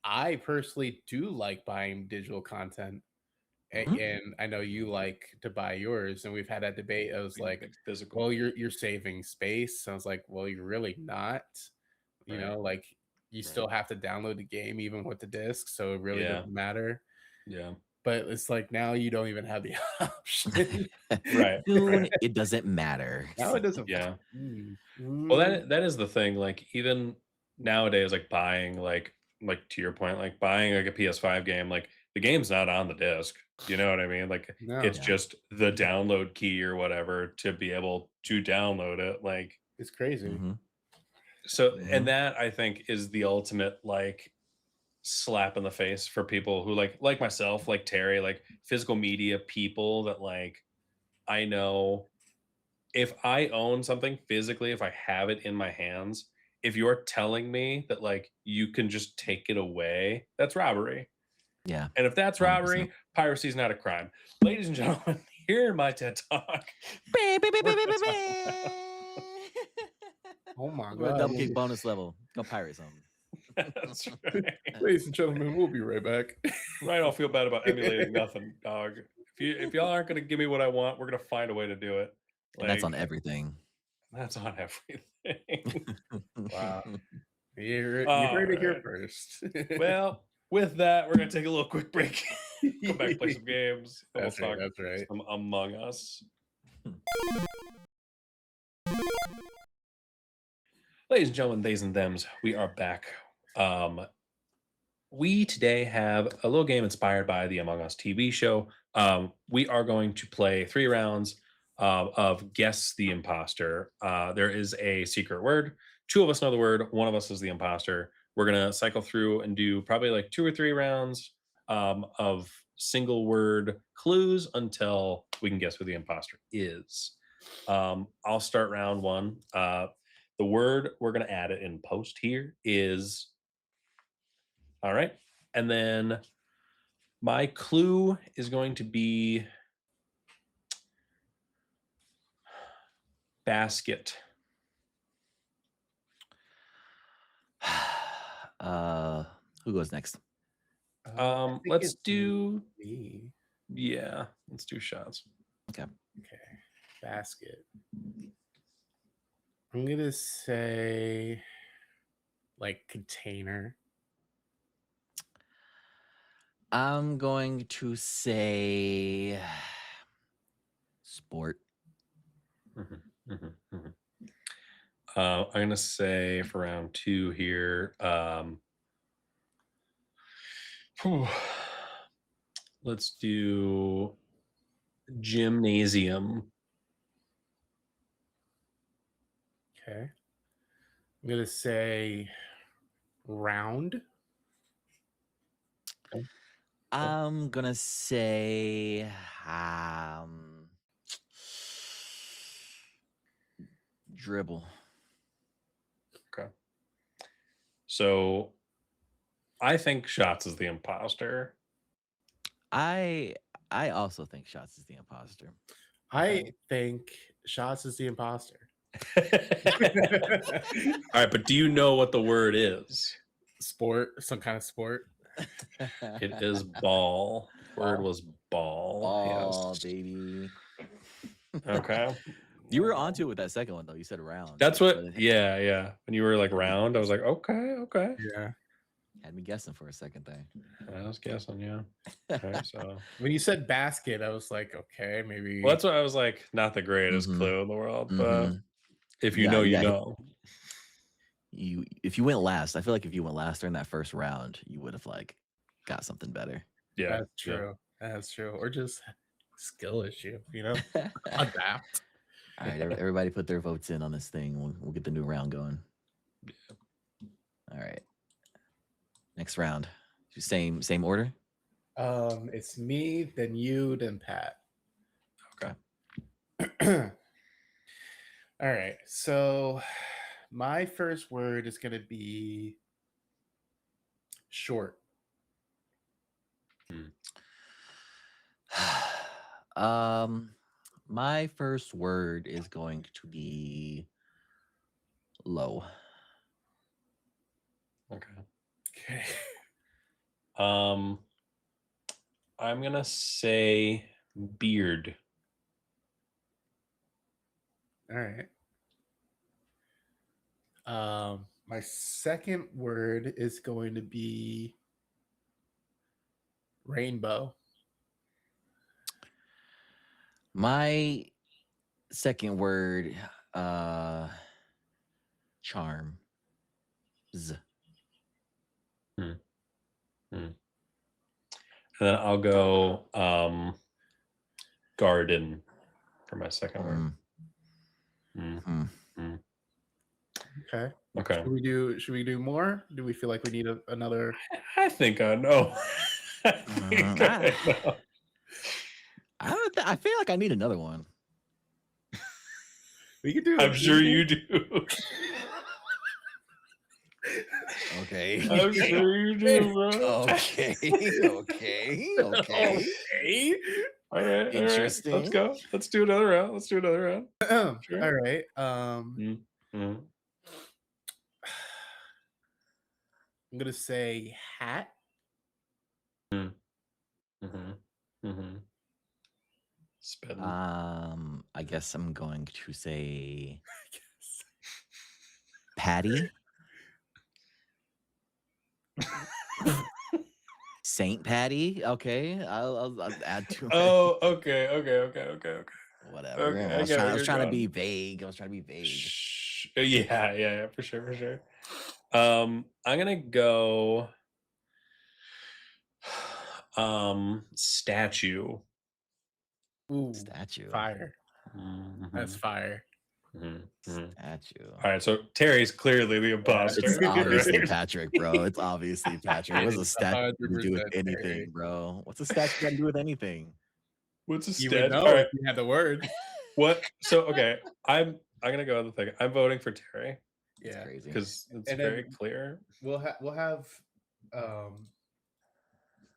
I personally do like buying digital content. Mhm. And I know you like to buy yours, and we've had that debate. I was like, like physical. well, you're saving space. I was like, well, you're really not. Right, Like you right. still have to download the game even with the disc, so it really Yeah, doesn't matter. yeah. But it's like now you don't even have the option. Right, Soon right. it doesn't matter. Now it doesn't. Yeah. Mm, Well, mm, that is the thing. Like even nowadays, like buying like to your point, like buying like a PS5 game, like the game's not on the disc. You know what I mean? Like no, it's Yeah. just the download key or whatever to be able to download it. Like it's crazy. Mhm. so, and Mhm. that I think is the ultimate like slap in the face for people who like myself, like Terry, like physical media people that like I know if I own something physically, if I have it in my hands, if you're telling me that like you can just take it away, that's robbery. Yeah. And if that's 100%. robbery, piracy is not a crime. Ladies and gentlemen, here in my TED Talk, we're going to talk about. Oh my We're a god. double kick bonus level. Go pirate something. That's right. Ladies and gentlemen, we'll be right back. I don't feel bad about emulating nothing, dog. If y'all aren't gonna give me what I want, we're gonna find a way to do it. And that's on Like everything. that's on everything. Wow. You All heard it here right. first. Well, with that, we're gonna take a little quick break. Come back, play some games, and we'll That's right. talk That's right. some Among Us. Ladies and gentlemen, theys and thems, we are back. We today have a little game inspired by the Among Us TV show. We are going to play 3 rounds of Guess the Imposter. There is a secret word. 2 of us know the word. One of us is the imposter. We're going to cycle through and do probably like 2 or 3 rounds of single word clues until we can guess who the imposter is. I'll start round one. The word we're going to add it in post here is all right. And then my clue is going to be basket. uh, who goes next? I think Let's it's do me. yeah, let's do shots. Okay. Okay. Basket. I'm gonna say like container. I'm going to say sport. Mhm, mhm, mhm. I'm gonna say for round 2 here. Whew, let's do gymnasium. Okay. I'm gonna say round. I'm gonna say dribble. Okay. So I think Shots is the imposter. I also think Shots is the imposter. I think Shots is the imposter. All right, but do you know what the word is? Sport, some kind of sport. It is ball. Word was ball. Oh, Yes. baby. Okay. You were onto it with that second one though. You said round. That's what. Yeah. When you were like round, I was like, okay. Yeah. Had me guessing for a second there. I was guessing, yeah. Okay, so When you said basket, I was like, okay, maybe. well, that's what I was like. Not the greatest clue in the world, but if you know, you know. If you went last, I feel like if you went last during that first round, you would have like got something better. Yeah, that's true. Yeah. That's true. Or just skill issue, adapt. All right, everybody put their votes in on this thing. We'll get the new round going. Yeah. All right. Next round. Same order? It's me, then you, then Pat. Okay. All right. So my first word is going to be short. My first word is going to be low. Okay. I'm gonna say beard. All right. My second word is going to be rainbow. My second word, charm. And then I'll go garden for my second word. Okay. Should we do more? Do we feel like we need another? I think I know. I feel like I need another one. We could do it. I'm sure you do. Okay. I'm sure you do, bro. Okay. All right. Interesting. Let's go. Let's do another round. Sure. All right. Mm-hmm. I'm gonna say hat. Spin. I guess I'm going to say Patty. Saint Patty. Okay, I'll add to it. Oh, okay. Whatever. Okay, I was trying to be vague. Yeah, for sure. I'm gonna go statue. Ooh, statue. Fire. That's fire. Statue. All right, so Terry's clearly the imposter. It's obviously Patrick, bro. It's obviously Patrick. What's a statue to do with 100% anything, Terry. bro? What's a statue got to do with anything? What's a You statue? would know All right. if you had the word. What? So okay, I'm gonna go with the thing. I'm voting for Terry. That's crazy because it's very clear. We'll have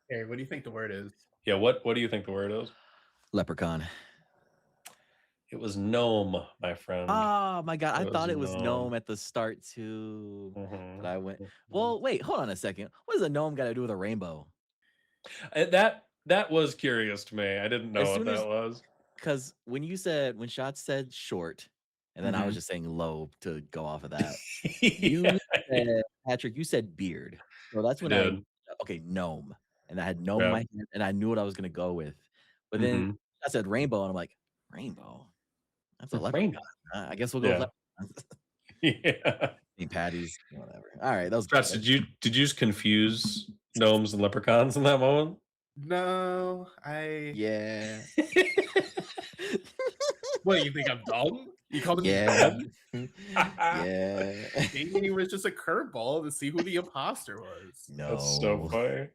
Terry, what do you think the word is? Yeah, what do you think the word is? Leprechaun. It was gnome, my friend. Oh my god, I thought it was gnome at the start too. But I went, well, wait, hold on a second. What does a gnome got to do with a rainbow? That was curious to me. I didn't know what that was. Because when Shots said short, and then I was just saying low to go off of that. You said, Patrick, you said beard. So that's when gnome. And I had gnome in my head, and I knew what I was gonna go with. But then I said rainbow, and I'm like, rainbow? That's a leprechaun. I guess we'll go with yeah. Patties, whatever. All right, that was Stress, did you just confuse gnomes and leprechauns in that moment? No, yeah. What, you think I'm dumb? You called him Yeah. dead? Yeah. Maybe it was just a curveball to see who the imposter was. That's so No. funny.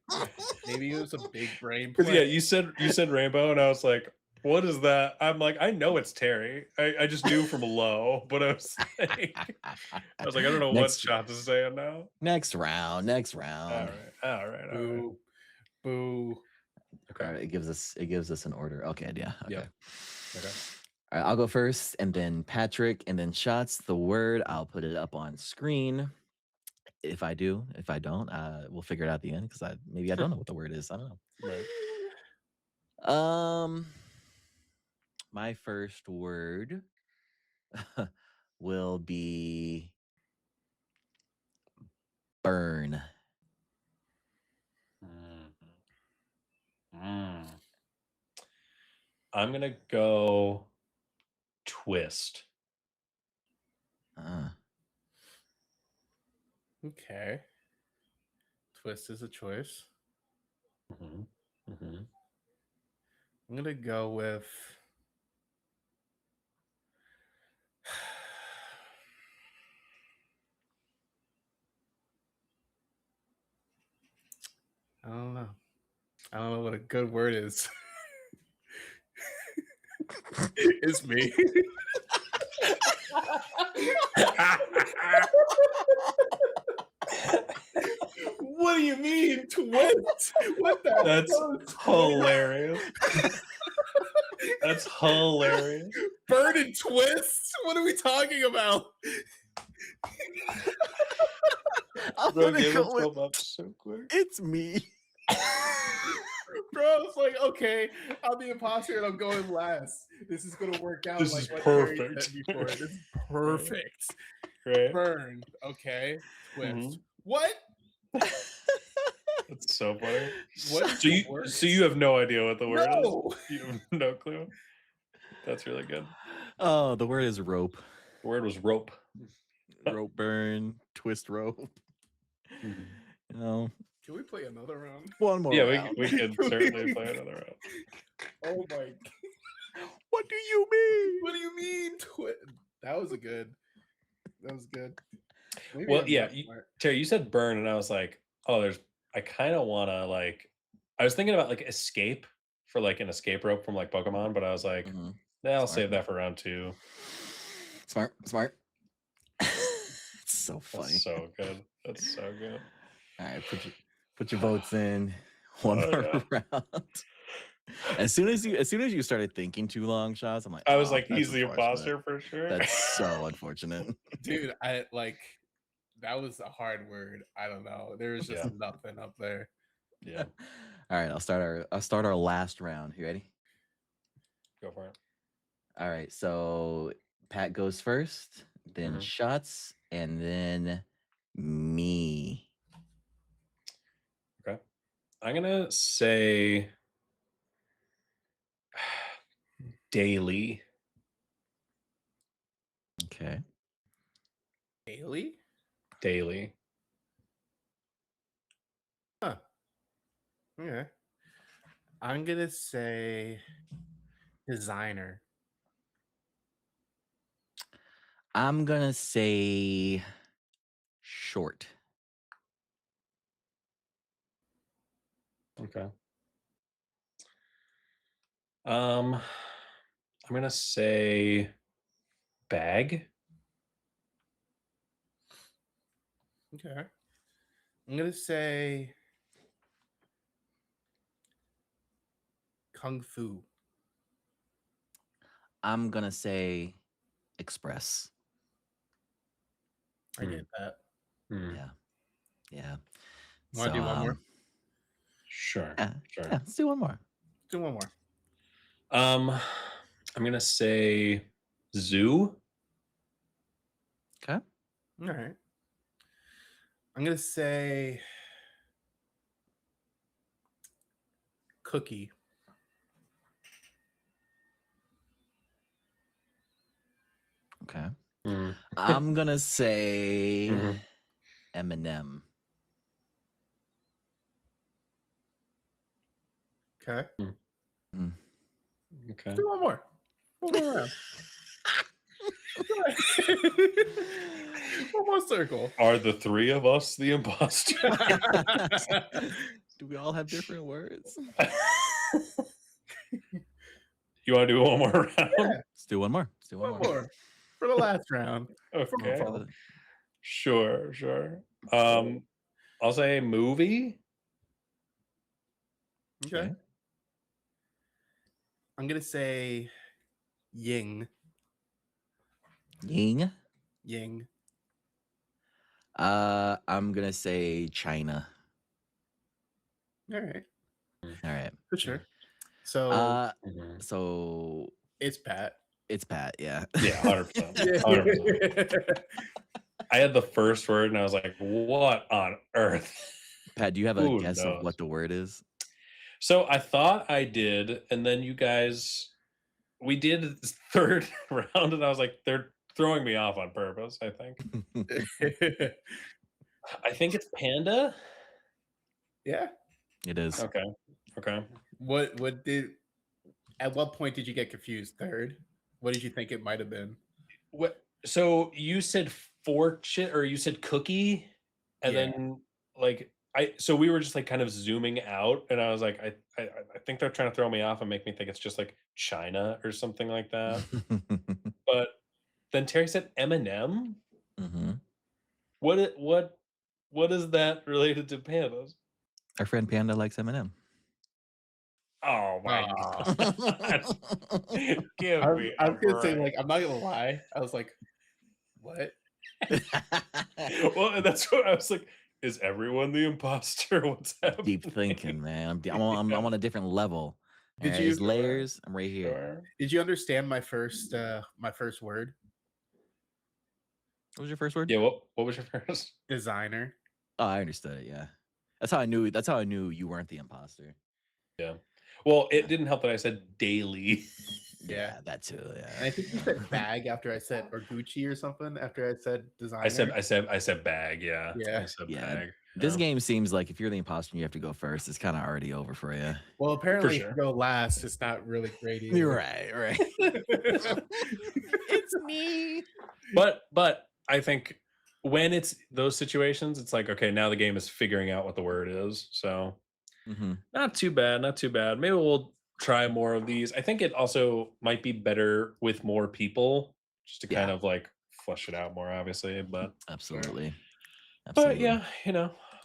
Maybe it was a big brain Because play. yeah, you said rainbow, and I was like, what is that? I'm like, I know it's Terry. I just knew from low, but I was like, I don't know what shot to say now. Next round. All right. Boo. Boo. Okay. All right, it gives us an order. Okay, yeah. Okay. Yep. Okay. All right, I'll go first, and then Patrick, and then shots. The word, I'll put it up on screen. If I don't, we'll figure it out at the end because maybe I don't know what the word is. I don't know. Right. My first word will be burn. I'm gonna go twist. Okay. Twist is a choice. I'm gonna go with I don't know. I don't know what a good word is. It's me. What do you mean twist? What the That's hilarious. That's hilarious. Burn and twist? What are we talking about? Bro, go so quick. It's me. Bro, it's like, okay, I'm the imposter and I'm going last. This is gonna work out. This like is what perfect. Terry said before. This is perfect. Right. Burn. Okay. Twist. Mhm. What? That's so funny. What is the word? So you have no idea what the word No. is? You have no clue. That's really good. Oh, the word is rope. The word was rope. Rope burn, twist rope. You know. Can we play another round? One more round. we can certainly play another round. Oh my. What do you mean? What do you mean? That was good. Maybe Well, I'm yeah, not smart. Terry, you said burn, and I was like, oh, I kind of want to I was thinking about escape for an escape rope from Pokemon, but I was like, I'll save that for round 2. Smart. It's so funny. That's so good. That's so good. All right, put your votes in. One more round. As soon as you started thinking too long, shots, I'm like, I was like, he's the imposter for sure. That's so unfortunate. Dude, that was a hard word. I don't know. There was just nothing up there. Yeah. All right, I'll start our last round. You ready? Go for it. All right, so Pat goes first, then shots, and then me. Okay. I'm gonna say daily. Okay. Daily? Huh. Okay. I'm gonna say designer. I'm gonna say short. Okay. I'm gonna say bag. Okay. I'm gonna say kung fu. I'm gonna say express. I get that. Yeah. Want to do one more? Sure. Yeah, let's do one more. Do one more. I'm gonna say zoo. Okay. All right. I'm gonna say cookie. Okay. I'm gonna say M&M. Okay. Okay. Do one more. One more round. One more circle. Are the three of us the imposter? Do we all have different words? You want to do one more round? Yeah, Let's do one more. Let's do one more for the last round. Okay. For the- Sure. I'll say movie. Okay. I'm gonna say Ying. Ying. Ying. I'm gonna say China. All right. All right. For sure. So So it's Pat. it's Pat. Yeah. Yeah, 100%. 100%. I had the first word and I was like, what on earth? Pat, do you have a Who guess knows? of what the word is? So I thought I did, and then you guys, we did this third round, and I was like, they're throwing me off on purpose, I think. I think it's panda. Yeah. It is. Okay. At what point did you get confused? Third? What did you think it might have been? What? So you said fortune, or you said cookie, and Yeah. then like so we were just like kind of zooming out, and I was like, I think they're trying to throw me off and make me think it's just like China or something like that. But then Terry said M&M. Mm-hmm. What is that related to pandas? Our friend Panda likes M&M. Oh my god! Give I me was a gonna say, break. like, I'm not gonna lie. I was like, what? Well, and that's what I was like. Is everyone the imposter? What's happening? Deep thinking, man. I'm on a different level. Did All right, you- it's layers? I'm right here. Sure. Did you understand my first word? What was your first word? Yeah. What was your first? Designer. Oh, I understood it. Yeah, that's how I knew. That's how I knew you weren't the imposter. Yeah. Well, it didn't help that I said daily. Yeah. That too. And Yeah. I think you said bag after I said, or Gucci or something after I said designer. I said bag. Yeah. Yeah. I said Yeah. bag. This Yeah. game seems like if you're the imposter and you have to go first, it's kind of already over for you. Well, apparently, sure. if you go last, it's not really great either. You're right. It's me. But I think when it's those situations, it's like, okay, now the game is figuring out what the word is. So not too bad. Maybe we'll try more of these. I think it also might be better with more people, just to kind of like flush it out more, obviously. But Absolutely. but yeah,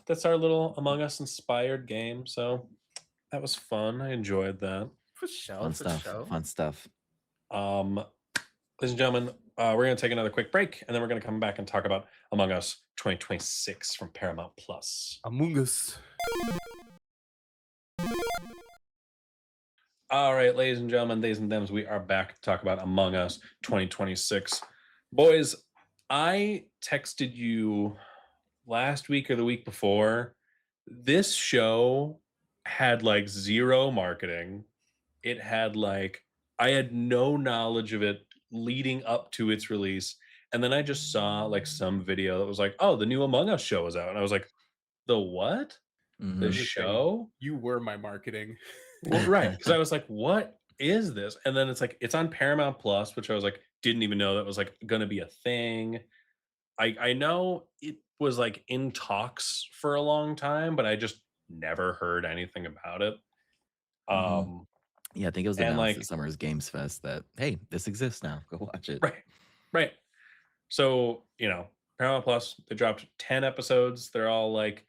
that's our little Among Us inspired game. So that was fun. I enjoyed that. For sure. Fun stuff. Fun stuff. Ladies and gentlemen, we're going to take another quick break, and then we're going to come back and talk about Among Us 2026 from Paramount Plus. Among Us. All right, ladies and gentlemen, days and dems, we are back to talk about Among Us 2026. Boys, I texted you last week or the week before. This show had like zero marketing. It had like, I had no knowledge of it leading up to its release. And then I just saw like some video that was like, oh, the new Among Us show is out. And I was like, the what? The show? You were my marketing. Well, right. Because I was like, what is this? And then it's like, it's on Paramount Plus, which I was like, didn't even know that was like going to be a thing. I know it was like in talks for a long time, but I just never heard anything about it. Yeah, I think it was and, announced like- at Summer's Games Fest that, hey, this exists now. Go watch it. Right. So, Paramount Plus, they dropped 10 episodes. They're all like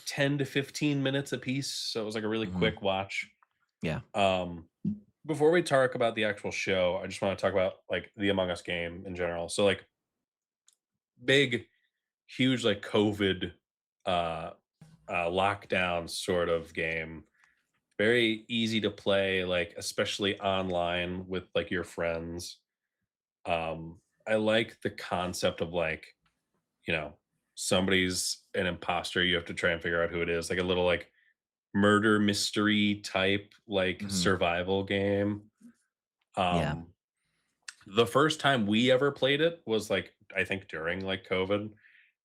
10 to 15 minutes a piece. So it was like a really quick watch. Yeah. Before we talk about the actual show, I just want to talk about like the Among Us game in general. So like big, huge like COVID lockdown sort of game. Very easy to play, like especially online with like your friends. I like the concept of like, somebody's an imposter. You have to try and figure out who it is. Like a little like murder mystery type like survival game. The first time we ever played it was like, I think during like COVID.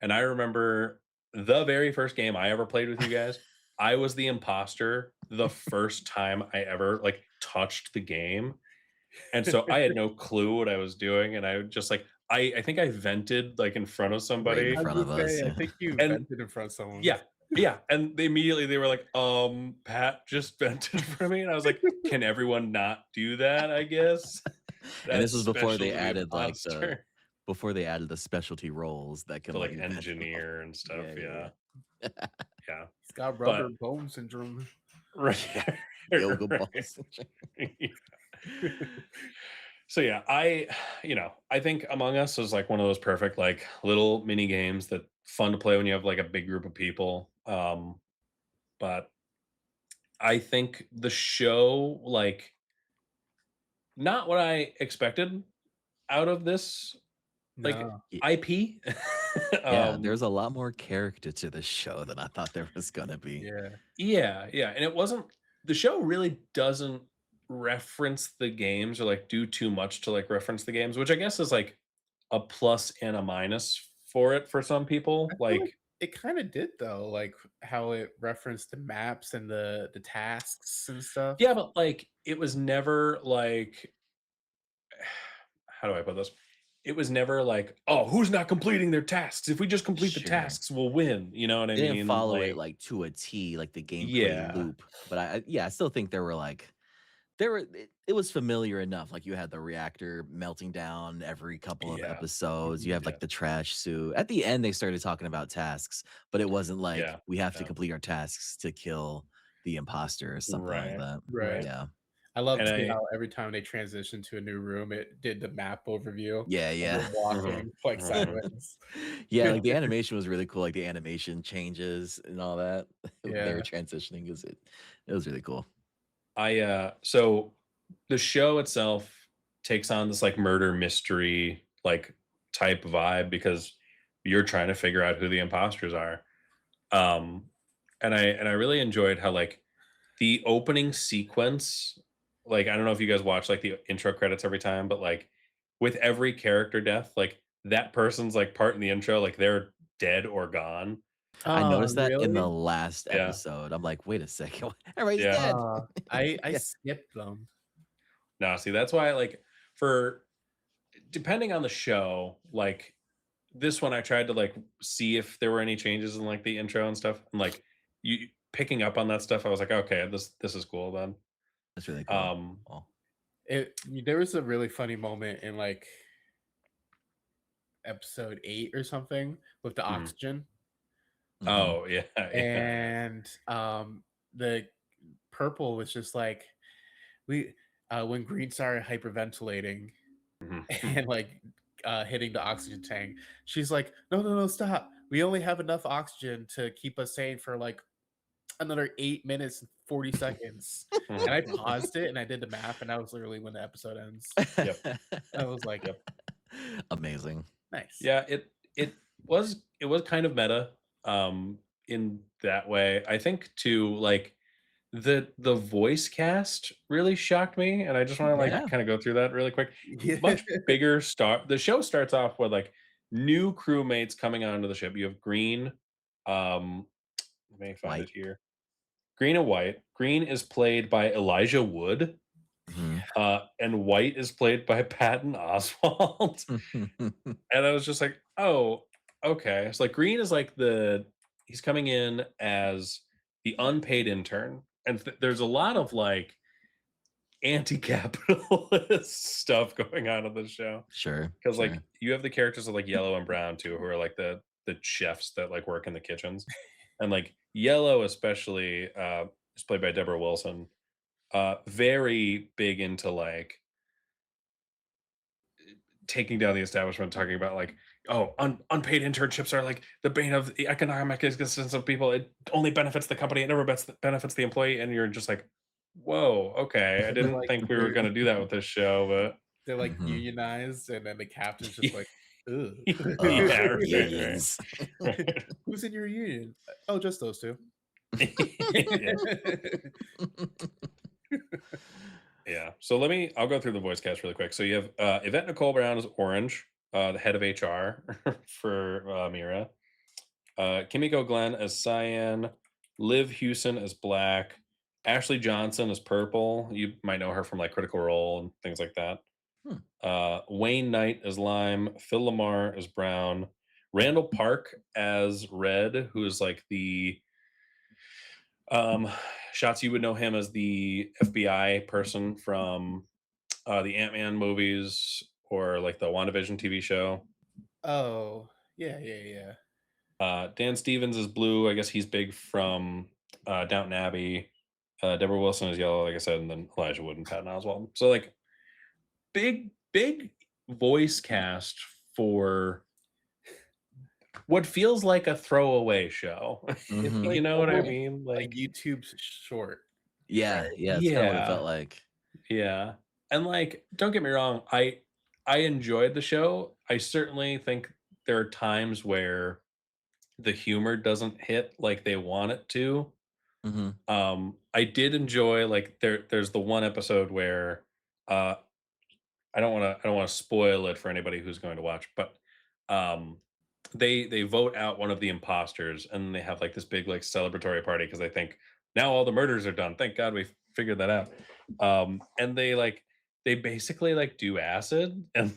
And I remember the very first game I ever played with you guys, I was the imposter the first time I ever like touched the game. And so I had no clue what I was doing. And I just like, I think I vented like in front of Right in somebody, I was front of gonna us. say, I Yeah. think you and vented in front of someone. yeah, and they were like, Pat just vented in front of me, and I was like, can everyone not do that? I guess And this that's was before special they to the added like imposter, the specialty roles that can the let like you vent off. engineer and stuff. Yeah, Yeah, yeah. yeah, He's got rubber but bone syndrome. right, Yoga right. balls. So yeah, I think Among Us is like one of those perfect like little mini games that fun to play when you have like a big group of people. But I think the show, like, not what I expected out of this like No. IP. Yeah, um there's a lot more character to the show than I thought there was gonna be. Yeah. yeah, and it wasn't the show really doesn't reference the games or like do too much to like reference the games, which I guess is like a plus and a minus for it for some I people. feel like Like, it kind of did though, like how it referenced the maps and the tasks and stuff. yeah, but like it was never like how do I put this? It was never like, oh, who's not completing their tasks? If we just complete the Sure. tasks, we'll win. You know what I They didn't mean? follow it Like, like to a T, like the gameplay yeah, loop. But yeah, I still think there were like it was familiar enough. Like you had the reactor melting down every couple of yeah, episodes. You Mhm. have yeah, like the trash suit. At the end, they started talking about tasks, but it wasn't like yeah, we have to yeah. complete our tasks to kill the imposter or something like Right, that. Right. right. Yeah. I love And too how every time they transitioned to a new room, it did the map overview Yeah, of yeah. it mhm, walking like mhm. sideways. Yeah, like the animation was really cool. Like the animation changes and all that when they were Yeah. transitioning. It was really cool. So the show itself takes on this like murder mystery like type vibe because you're trying to figure out who the imposters are. Um and I really enjoyed how like the opening sequence, like I don't know if you guys watch like the intro credits every time, but like with every character death, like that person's like part in the intro, like they're dead or gone. I Oh, noticed that in the really? last Yeah. episode. I'm like, wait a second, everybody's Yeah. dead. I Yeah. skipped them. No, see, that's why like for depending on the show, like this one I tried to like see if there were any changes in like the intro and stuff. And like you picking up on that stuff, I was like, okay, this is cool then. That's really cool. Um Oh. There was a really funny moment in like episode 8 or something with the mhm. oxygen Mhm. Oh yeah, yeah. and the purple was just like we when green started hyperventilating Mhm. and like hitting the oxygen tank, she's like, no, stop, we only have enough oxygen to keep us sane for like another 8 minutes and 40 seconds. And I Mhm. paused it and I did the math, and that was literally when the episode ends. Yep, I was like, yep. Amazing. nice. Yeah, it was kind of meta in that way. I think too like the voice cast really shocked me, and I just want to like Yeah. Yeah. kind of go through that really quick. Yeah. Much bigger start. The show starts off with like new crewmates coming onto the ship. You have Green. Let me find it White. here. Green and White. Green is played by Elijah Wood, Mhm. and White is played by Patton Oswalt. And I was just like, oh, okay. It's like Green is like he's coming in as the unpaid intern, and there's a lot of like anti-capitalist stuff going on in the show Sure, because like sure. you have the characters of like Yellow and Brown too, who are like the chefs that like work in the kitchens, and like Yellow especially is played by Deborah Wilson, very big into like taking down the establishment, talking about like, oh, unpaid internships are like the bane of the economic existence of people. It only benefits the company. It never benefits the employee. And you're just like, whoa, okay. I They're didn't like think we were they're, going to do that with this show, they're like Mhm. unionized, and then the captain's but just like, ugh. Ugh, yeah, right, unions. right. Who's in your union? Oh, just those two. Yeah, yeah. So I'll go through the voice cast really quick. So you have Yvette Nicole Brown as Orange, the head of HR for Mira. Kimiko Glenn as Cyan, Liv Hewson as Black, Ashley Johnson as Purple. You might know her from like Critical Role and things like that. Wayne Knight as Lime, Phil Lamar as Brown, Randall Park as Red, who is like the um shots you would know him as the FBI person from the Ant-Man movies or like the WandaVision TV show. Oh, yeah, yeah, yeah. Dan Stevens is Blue. I guess he's big from Downton Abbey. Deborah Wilson is Yellow, like I said, and then Elijah Wood and Patton Oswalt. So like big voice cast for what feels like a throwaway show. It's Mhm. like You know what I almost mean? a Like, YouTube's short, Yeah, right? yeah, it's kinda what it felt yeah, like. yeah. And like, don't get me wrong, I enjoyed the show. I certainly think there are times where the humor doesn't hit like they want it to. Mhm, I did enjoy like there's the one episode where uh I don't want to spoil it for anybody who's going to watch, but um they vote out one of the imposters and they have like this big like celebratory party because they think now all the murders are done. Thank God we figured that out. And they basically like do acid and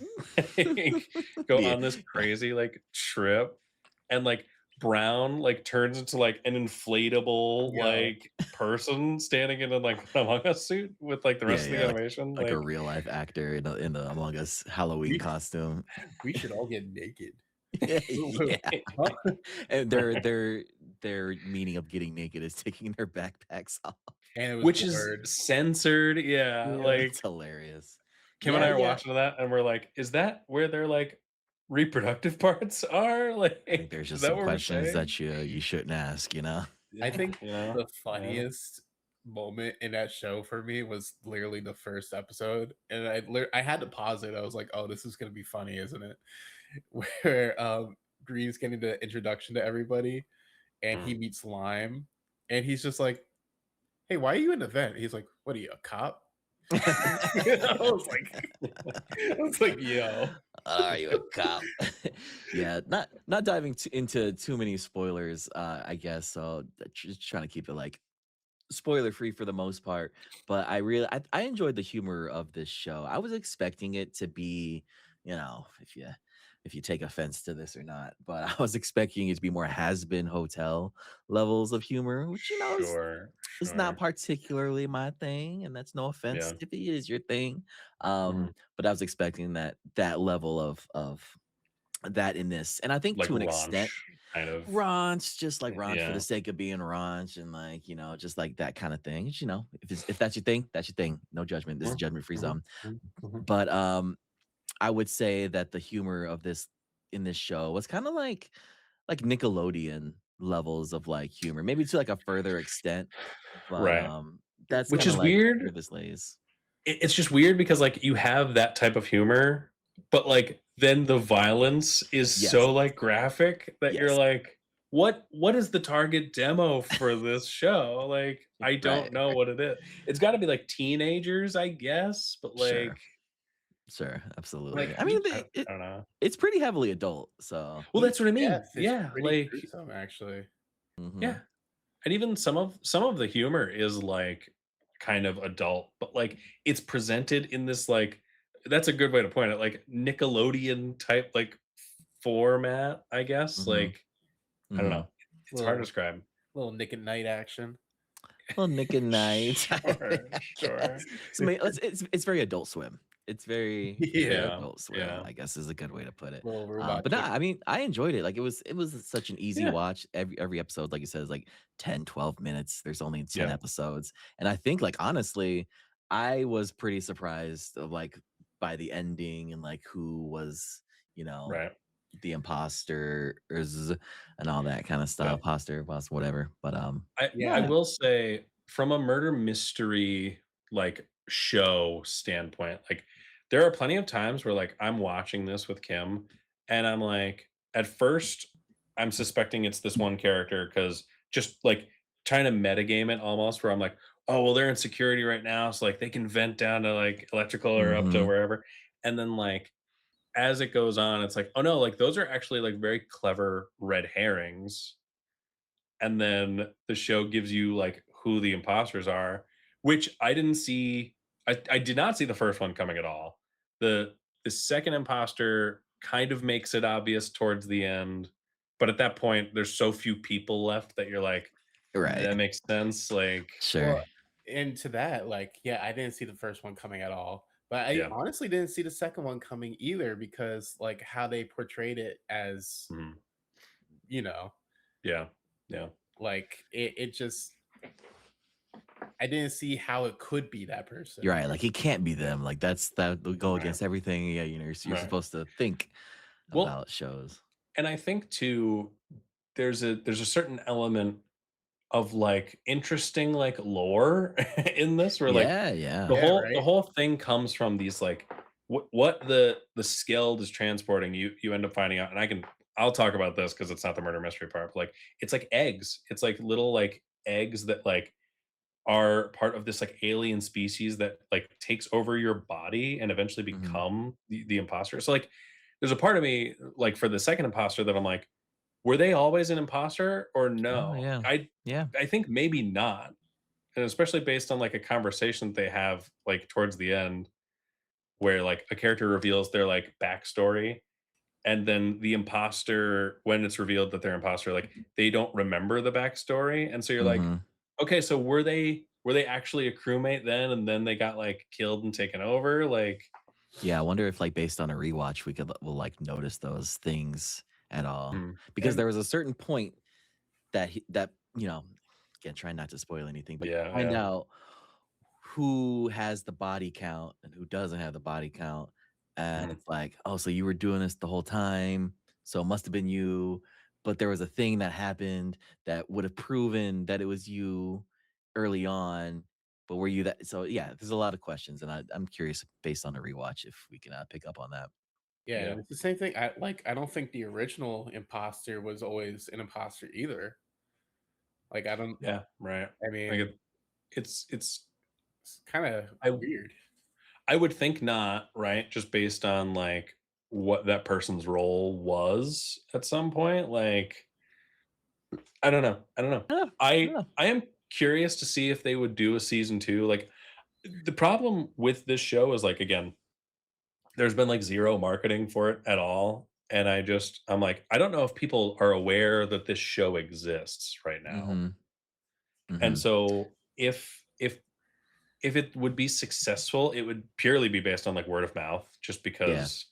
like, go yeah, on this crazy like trip and like Brown like turns into like an inflatable Yo, like person standing in a like Among Us suit with like the yeah, rest of the yeah, animation. like a Like real life actor in a Among Us Halloween we costume. we should all get naked. Yeah, Huh? and their meaning of getting naked is taking their backpacks off. And it was which is blurred. censored. Yeah. Yeah. It's Like hilarious. Kim and Yeah, I are yeah. watching that and we're like, is that where their like reproductive parts are? I think Like, there's is just that some what we're questions saying? that you shouldn't ask, you know? I Yeah, think you know? the Yeah. funniest moment in that show for me was literally the first episode, and I had to pause it. I was like, "Oh, this is gonna be funny, isn't it?" Where Green's getting the introduction to everybody, and he Mm. meets Lime, and he's just like, "Hey, why are you in the vent?" He's like, "What are you, a cop?" I was like, "Yo." Are you a cop? Yeah, not diving into too many spoilers, I guess. So just trying to keep it like spoiler free for the most part. But I enjoyed the humor of this show. I was expecting it to be, if you take offense to this or not, but I was expecting it to be more has been hotel levels of humor, which Sure, is not sure. particularly my thing, and that's no offense Yeah. if it is your thing. Mhm. But I was expecting that level of that in this, and I think Like to an raunch, extent, kind of. raunch, just like raunch for the Yeah. sake of being raunch, and like just like that kind of thing. If that's your thing, that's your thing. No judgment. This is Mhm, judgment free mhm, zone. mhm, mhm. But I would say that the humor of this in this show was kind of like Nickelodeon levels of like humor, maybe to like a further extent, but Right. that's Which kind of is like weird. where this lays. It's just weird because like you have that type of humor, but like then the violence is Yes, so like graphic that you're yes, like, what is the target demo for this show? Like, I right, don't know what it is. It's got to be like teenagers, I guess, but sure, like sure, absolutely. Like, I mean, I don't know. it's pretty heavily adult, so. Well, that's what I mean. yes, it's Yeah, pretty like gruesome, actually. Mhm, yeah. And even some of the humor is like kind of adult, but like it's presented in this like that's a good way to point it, like Nickelodeon type like format, I guess. mhm, Like I don't mhm. know. It's hard to Little describe. little Nick at Night action. Well, Nick and Night, Sure, I sure. guess. So, it's very Adult Swim. It's very Yeah, Yeah, Adult Swim, yeah, I guess is a good way to put it. little robot But no, chick. I mean, I enjoyed it. Like it was such an easy yeah, watch. Every episode, like you said, is like 10, 12 minutes. There's only 10 yeah. episodes. And I think like honestly, I was pretty surprised of like by the ending and like who was, you know, Right. the imposters and all that kind of Yeah. stuff. Imposter, boss, whatever. But I yeah. Yeah, will say from a murder mystery like show standpoint, like there are plenty of times where like I'm watching this with Kim and I'm like at first I'm suspecting it's this one character because just like trying to metagame it almost where I'm like, oh well they're in security right now, so like they can vent down to like electrical or up to Mhm. wherever. And then like as it goes on, it's like, oh no, like those are actually like very clever red herrings and then the show gives you like who the imposters are, which I didn't see. I did not see the first one coming at all. the second imposter kind of makes it obvious towards the end, but at that point, there's so few people left that you're like, Right. that makes sense. Like, Sure. Well, and to that, like, yeah, I didn't see the first one coming at all. But I yeah, honestly didn't see the second one coming either because like how they portrayed it as, mhm, you know, yeah, yeah, like it just I didn't see how it could be that You're person. right. Like it can't be yeah. them. Like that would go Right, against everything. Yeah, you're right. supposed to think Well, about shows. and I think too, there's a certain element of like interesting like lore in this where like Yeah, yeah. Yeah, the right? whole thing comes from these like what the skeld is transporting you end up finding out, and I'll talk about this because it's not the murder mystery part, but like it's like eggs, it's like little like eggs that like are part of this like alien species that like takes over your body and eventually Mhm. become the imposter. So like there's a part of me like for the second imposter that I'm like, were they always an imposter or Oh, no? yeah. Yeah. I think maybe not, and especially based on like a conversation that they have like towards the end where like a character reveals their like backstory, and then the imposter, when it's revealed that they're imposter, like they don't remember the backstory, and so you're like, Mhm. okay, so were they actually a crewmate then, and then they got like killed and taken over? Like, Yeah, I wonder if, like, based on a rewatch, we'll, like, notice those things at all. mm, Because And there was a certain point that, again, trying not to spoil anything, but yeah, find yeah, out who has the body count and who doesn't have the body count, and mm, it's like, "Oh, so you were doing this the whole time, so it must have been you, but there was a thing that happened that would have proven that it was you early on, but were you that?" So, yeah, there's a lot of questions, and I'm curious based on a rewatch if we can, pick up on that. yeah, yeah, and it's the same thing. I don't think the original imposter was always an imposter either. Like I don't yeah, right. I Like mean, it's it's kind of I weird. I would think not, right? Just based on like what that person's role was at some point. Like, I don't know. I don't know. Yeah, yeah. I am curious to see if they would do a season 2. Like the problem with this show is like again, there's been like zero marketing for it at all. And I'm like, I don't know if people are aware that this show exists right now. Mhm, And mhm. so if it would be successful, it would purely be based on like word of mouth, just Yeah. because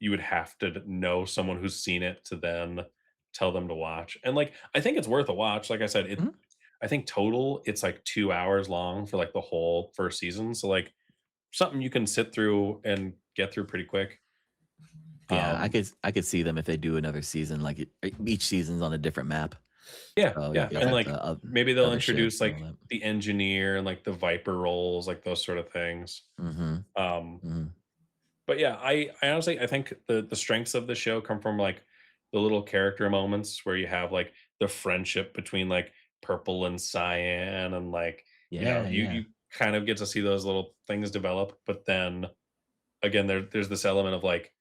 you would have to know someone who's seen it to then tell them to watch. And like I think it's worth a watch. Like I said, Mhm. I think total it's like 2 hours long for like the whole first season. So like something you can sit through and get through pretty quick. Yeah, I Um could I could see them if they do another season, like, each season's on a different map. yeah, So, yeah. you And got like the maybe they'll other ships introduce and all like that. the engineer and like the Viper roles, like those sort of things. Mhm, Um mhm. But yeah, I honestly I think the strengths of the show come from like the little character moments where you have like the friendship between like Purple and Cyan, and like Yeah, yeah. you kind of get to see those little things develop. But then again, there's this element of like,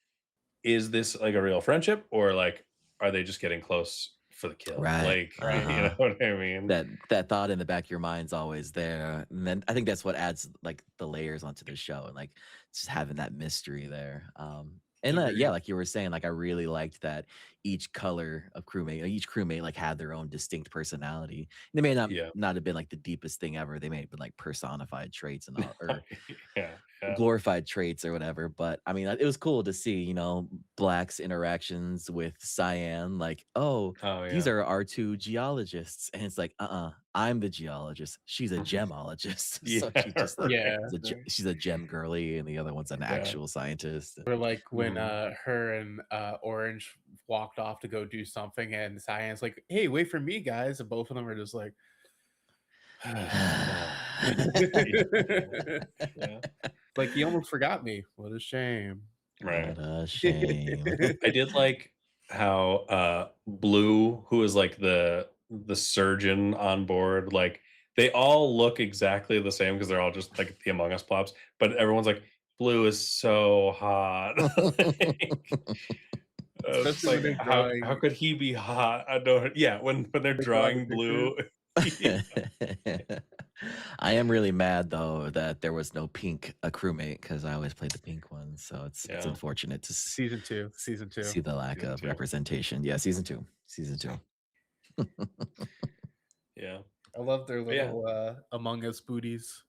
is this like a real friendship, or like are they just getting close for the kill? Right, Like, Right. you know uh-huh. what I mean? That thought in the back of your mind's always there, and then I think that's what adds, like, the layers onto the show and, like, just having that mystery there, and, yeah, Agreed. like you were saying, like, I really liked that each crewmate, like, had their own distinct personality. They may not Yeah, not have been, like, the deepest thing ever, they may have been, like, personified traits and all, or yeah, yeah. glorified traits or whatever. But I mean, it was cool to see, Black's interactions with Cyan, like, oh, Oh these yeah. are our two geologists. And it's like, I'm the geologist. She's a gemologist. Yeah, So she just like, Yeah. Right. she's a gem girly, and the other one's an yeah. actual scientist. Or like when Mhm. her and Orange walked off to go do something and Cyan's like, "Hey, wait for me, guys." And both of them are just like Yeah. Yeah. like he almost forgot me. What a shame. Right. What a shame. I did like how Blue, who is like the surgeon on board, like they all look exactly the same because they're all just like the Among Us plops, but everyone's like, Blue is so hot. Like, it's Especially when like they're how drawing could he be hot? I don't, yeah, when they're they're drawing the drawing pictures. Blue. Yeah. I am really mad though that there was no pink crewmate because I always played the pink one. So it's Yeah. unfortunate to Season two. see the lack Season of 2. representation. Yeah, season two. Season two. Yeah. I love their But yeah. little Among Us booties.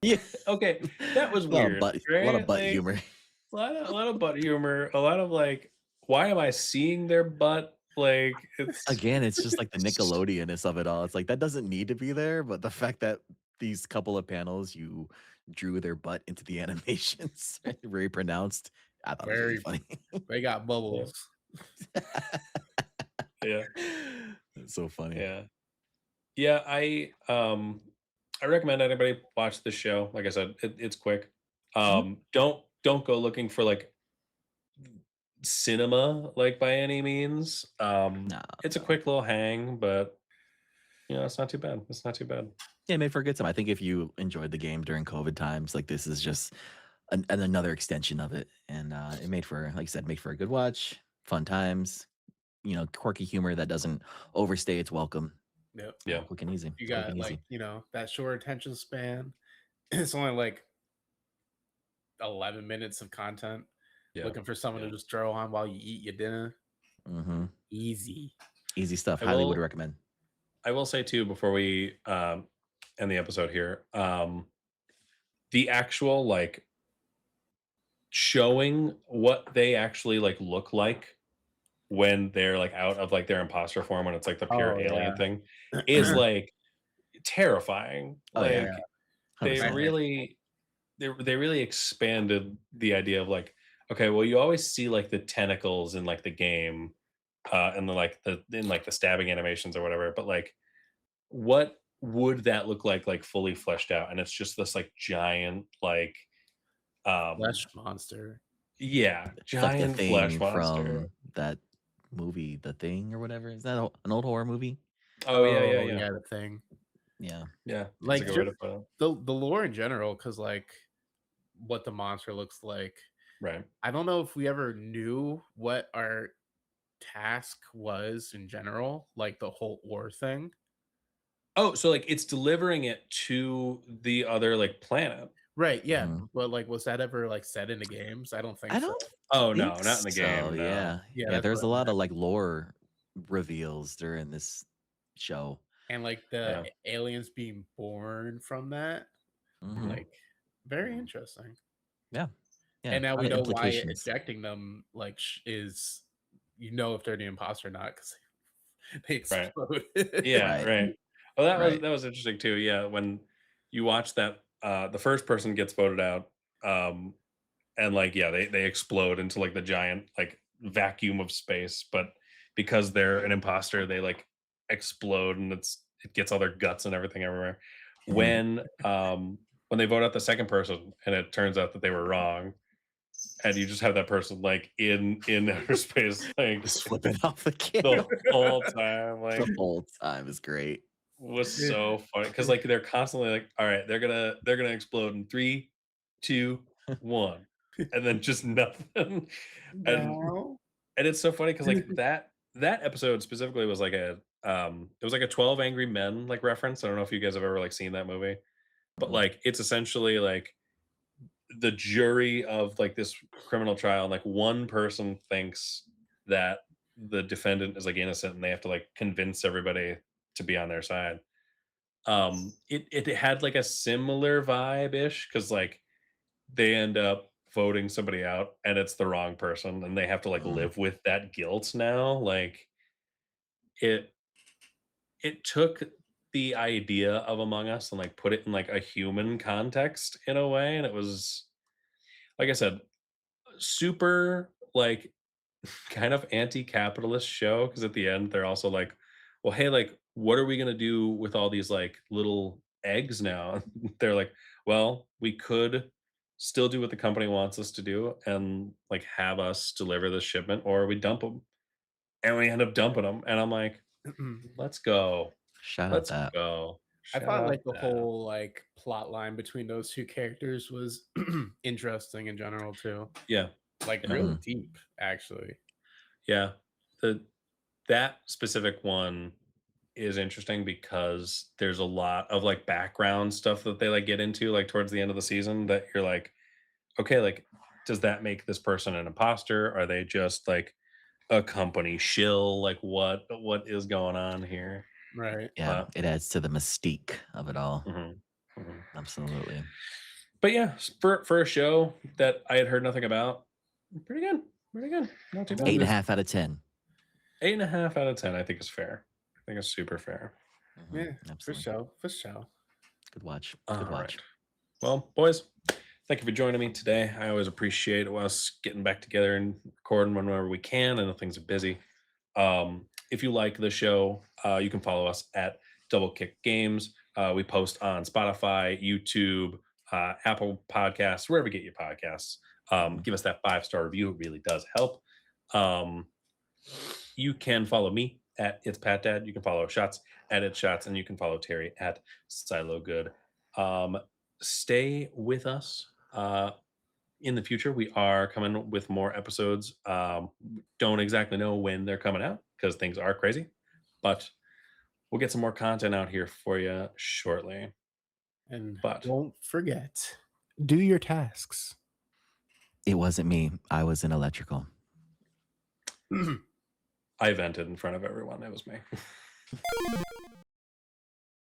Yeah. Okay. That was weird, A lot of right? butt Like humor. a lot of butt humor, a lot of like, why am I seeing their butt? Like it's Again, it's just like the Nickelodeonness of it all. It's like that doesn't need to be there, but the fact that these couple of panels you drew their butt into the animations very pronounced, I thought it was really Very. funny. They got yeah. bubbles. Yeah. It's so funny. Yeah. Yeah, I recommend anybody watch this show. Like I said, it's quick. Mhm. Don't go looking for like cinema like by any means. No, It's a no. quick little hang, but it's not too bad. It's not too bad. Yeah, made for a good time. I think if you enjoyed the game during COVID times, like this is just another extension of it, and it made for, like I said, made for a good watch, fun times. Quirky humor that doesn't overstay its welcome. Yep. Yeah. Quick and easy. You It's quick got and like, easy. that short attention span. It's only like 11 minutes of content. Yeah. Looking for someone Yeah. to just throw on while you eat your dinner. Hmm. Easy. Easy stuff. I Highly would will recommend. I will say too before we end the episode here, the actual like showing what they actually like look like when they're like out of like their imposter form, when it's like the pure Oh alien yeah. thing, is like terrifying. Oh yeah, Yeah. Like they 100%. really they really expanded the idea of like, okay, well, you always see like the tentacles in like the game, and the stabbing animations or whatever, but like what would that look like fully fleshed out? And it's just this like giant like um Flesh monster. yeah, It's like the giant flesh thing monster. from that movie, The Thing or whatever. Is that an old horror movie? Oh yeah, yeah, Oh yeah. yeah, the thing. Yeah. Yeah, that's a Like good way just to put it. the lore in general, because like what the monster looks like. Right. I don't know if we ever knew what our task was in general, like the whole ore thing. Oh, so like it's delivering it to the other like planet. Right, yeah. Mhm. But like was that ever like said in the games? I don't think I so. don't Oh think no, not in the so. game. No. Yeah. Yeah, Yeah. that's There's what a I lot of meant. like lore reveals during this show. And like the Yeah. aliens being born from that, Hmm. like very interesting. Yeah. Yeah. And now A lot we of know why implications. ejecting them like is if they're the imposter or not because they Right. explode. Yeah. Right. Right. Well, Right. that was interesting too. Yeah, when you watch that, the first person gets voted out, um, and like yeah, they explode into like the giant like vacuum of space, but because they're an imposter, they like explode and it gets all their guts and everything everywhere. Mhm. When they vote out the second person and it turns out that they were wrong, and you just have that person like in outer space like Just flipping off the the camera whole time, the like whole time is great. was so funny because like they're constantly like, all right, they're gonna explode in 3, 2, 1, and then just nothing. and Now, and it's so funny because like that episode specifically was like it was like a 12 Angry Men like reference. I don't know if you guys have ever like seen that movie, but Mm. like it's essentially like the jury of like this criminal trial, and like one person thinks that the defendant is like innocent and they have to like convince everybody to be on their side. It had like a similar vibe ish because like they end up voting somebody out and it's the wrong person and they have to like Mm. live with that guilt now. Like it it took the idea of Among Us and like put it in like a human context in a way, and it was, like I said, super like kind of anti-capitalist show because at the end they're also like, well, hey, like what are we going to do with all these like little eggs now? They're like, well, we could still do what the company wants us to do and like have us deliver the shipment, or we dump them, and we end up dumping them, and I'm like, let's go, Shout out let's that. go, I shout thought out like the that. whole like plot line between those two characters was interesting in general too. Yeah, Like yeah, real Mhm. deep, actually. yeah. The that specific one is interesting because there's a lot of like background stuff that they like get into like towards the end of the season that you're like, okay, like does that make this person an imposter? Are they just like a company shill? Like what is going on here? Right. Yeah, But it adds to the mystique of it all. mhm, mhm. Absolutely. But yeah, for a show that I had heard nothing about, pretty good. Pretty good. Not too bad. 8.5 out of 10. 8.5 out of 10, I think is fair. I think it's super fair. Mhm, Yeah, for absolutely. sure. For sure. Good watch. All Good right. watch. Well, boys, thank you for joining me today. I always appreciate us getting back together and recording whenever we can. I know things are busy. If you like the show, you can follow us at Double Kick Games. We post on Spotify, YouTube, Apple Podcasts, wherever you get your podcasts. Give us that 5-star review. It really does help. You can follow me at It's Pat Dad. You can follow Shots at It's Shots, and you can follow Terry at Silo Good. Stay with us. In the future, we are coming with more episodes. Don't exactly know when they're coming out because things are crazy, but we'll get some more content out here for you shortly. And But don't forget, do your tasks. It wasn't me. I was in electrical. I vented in front of everyone. It was me.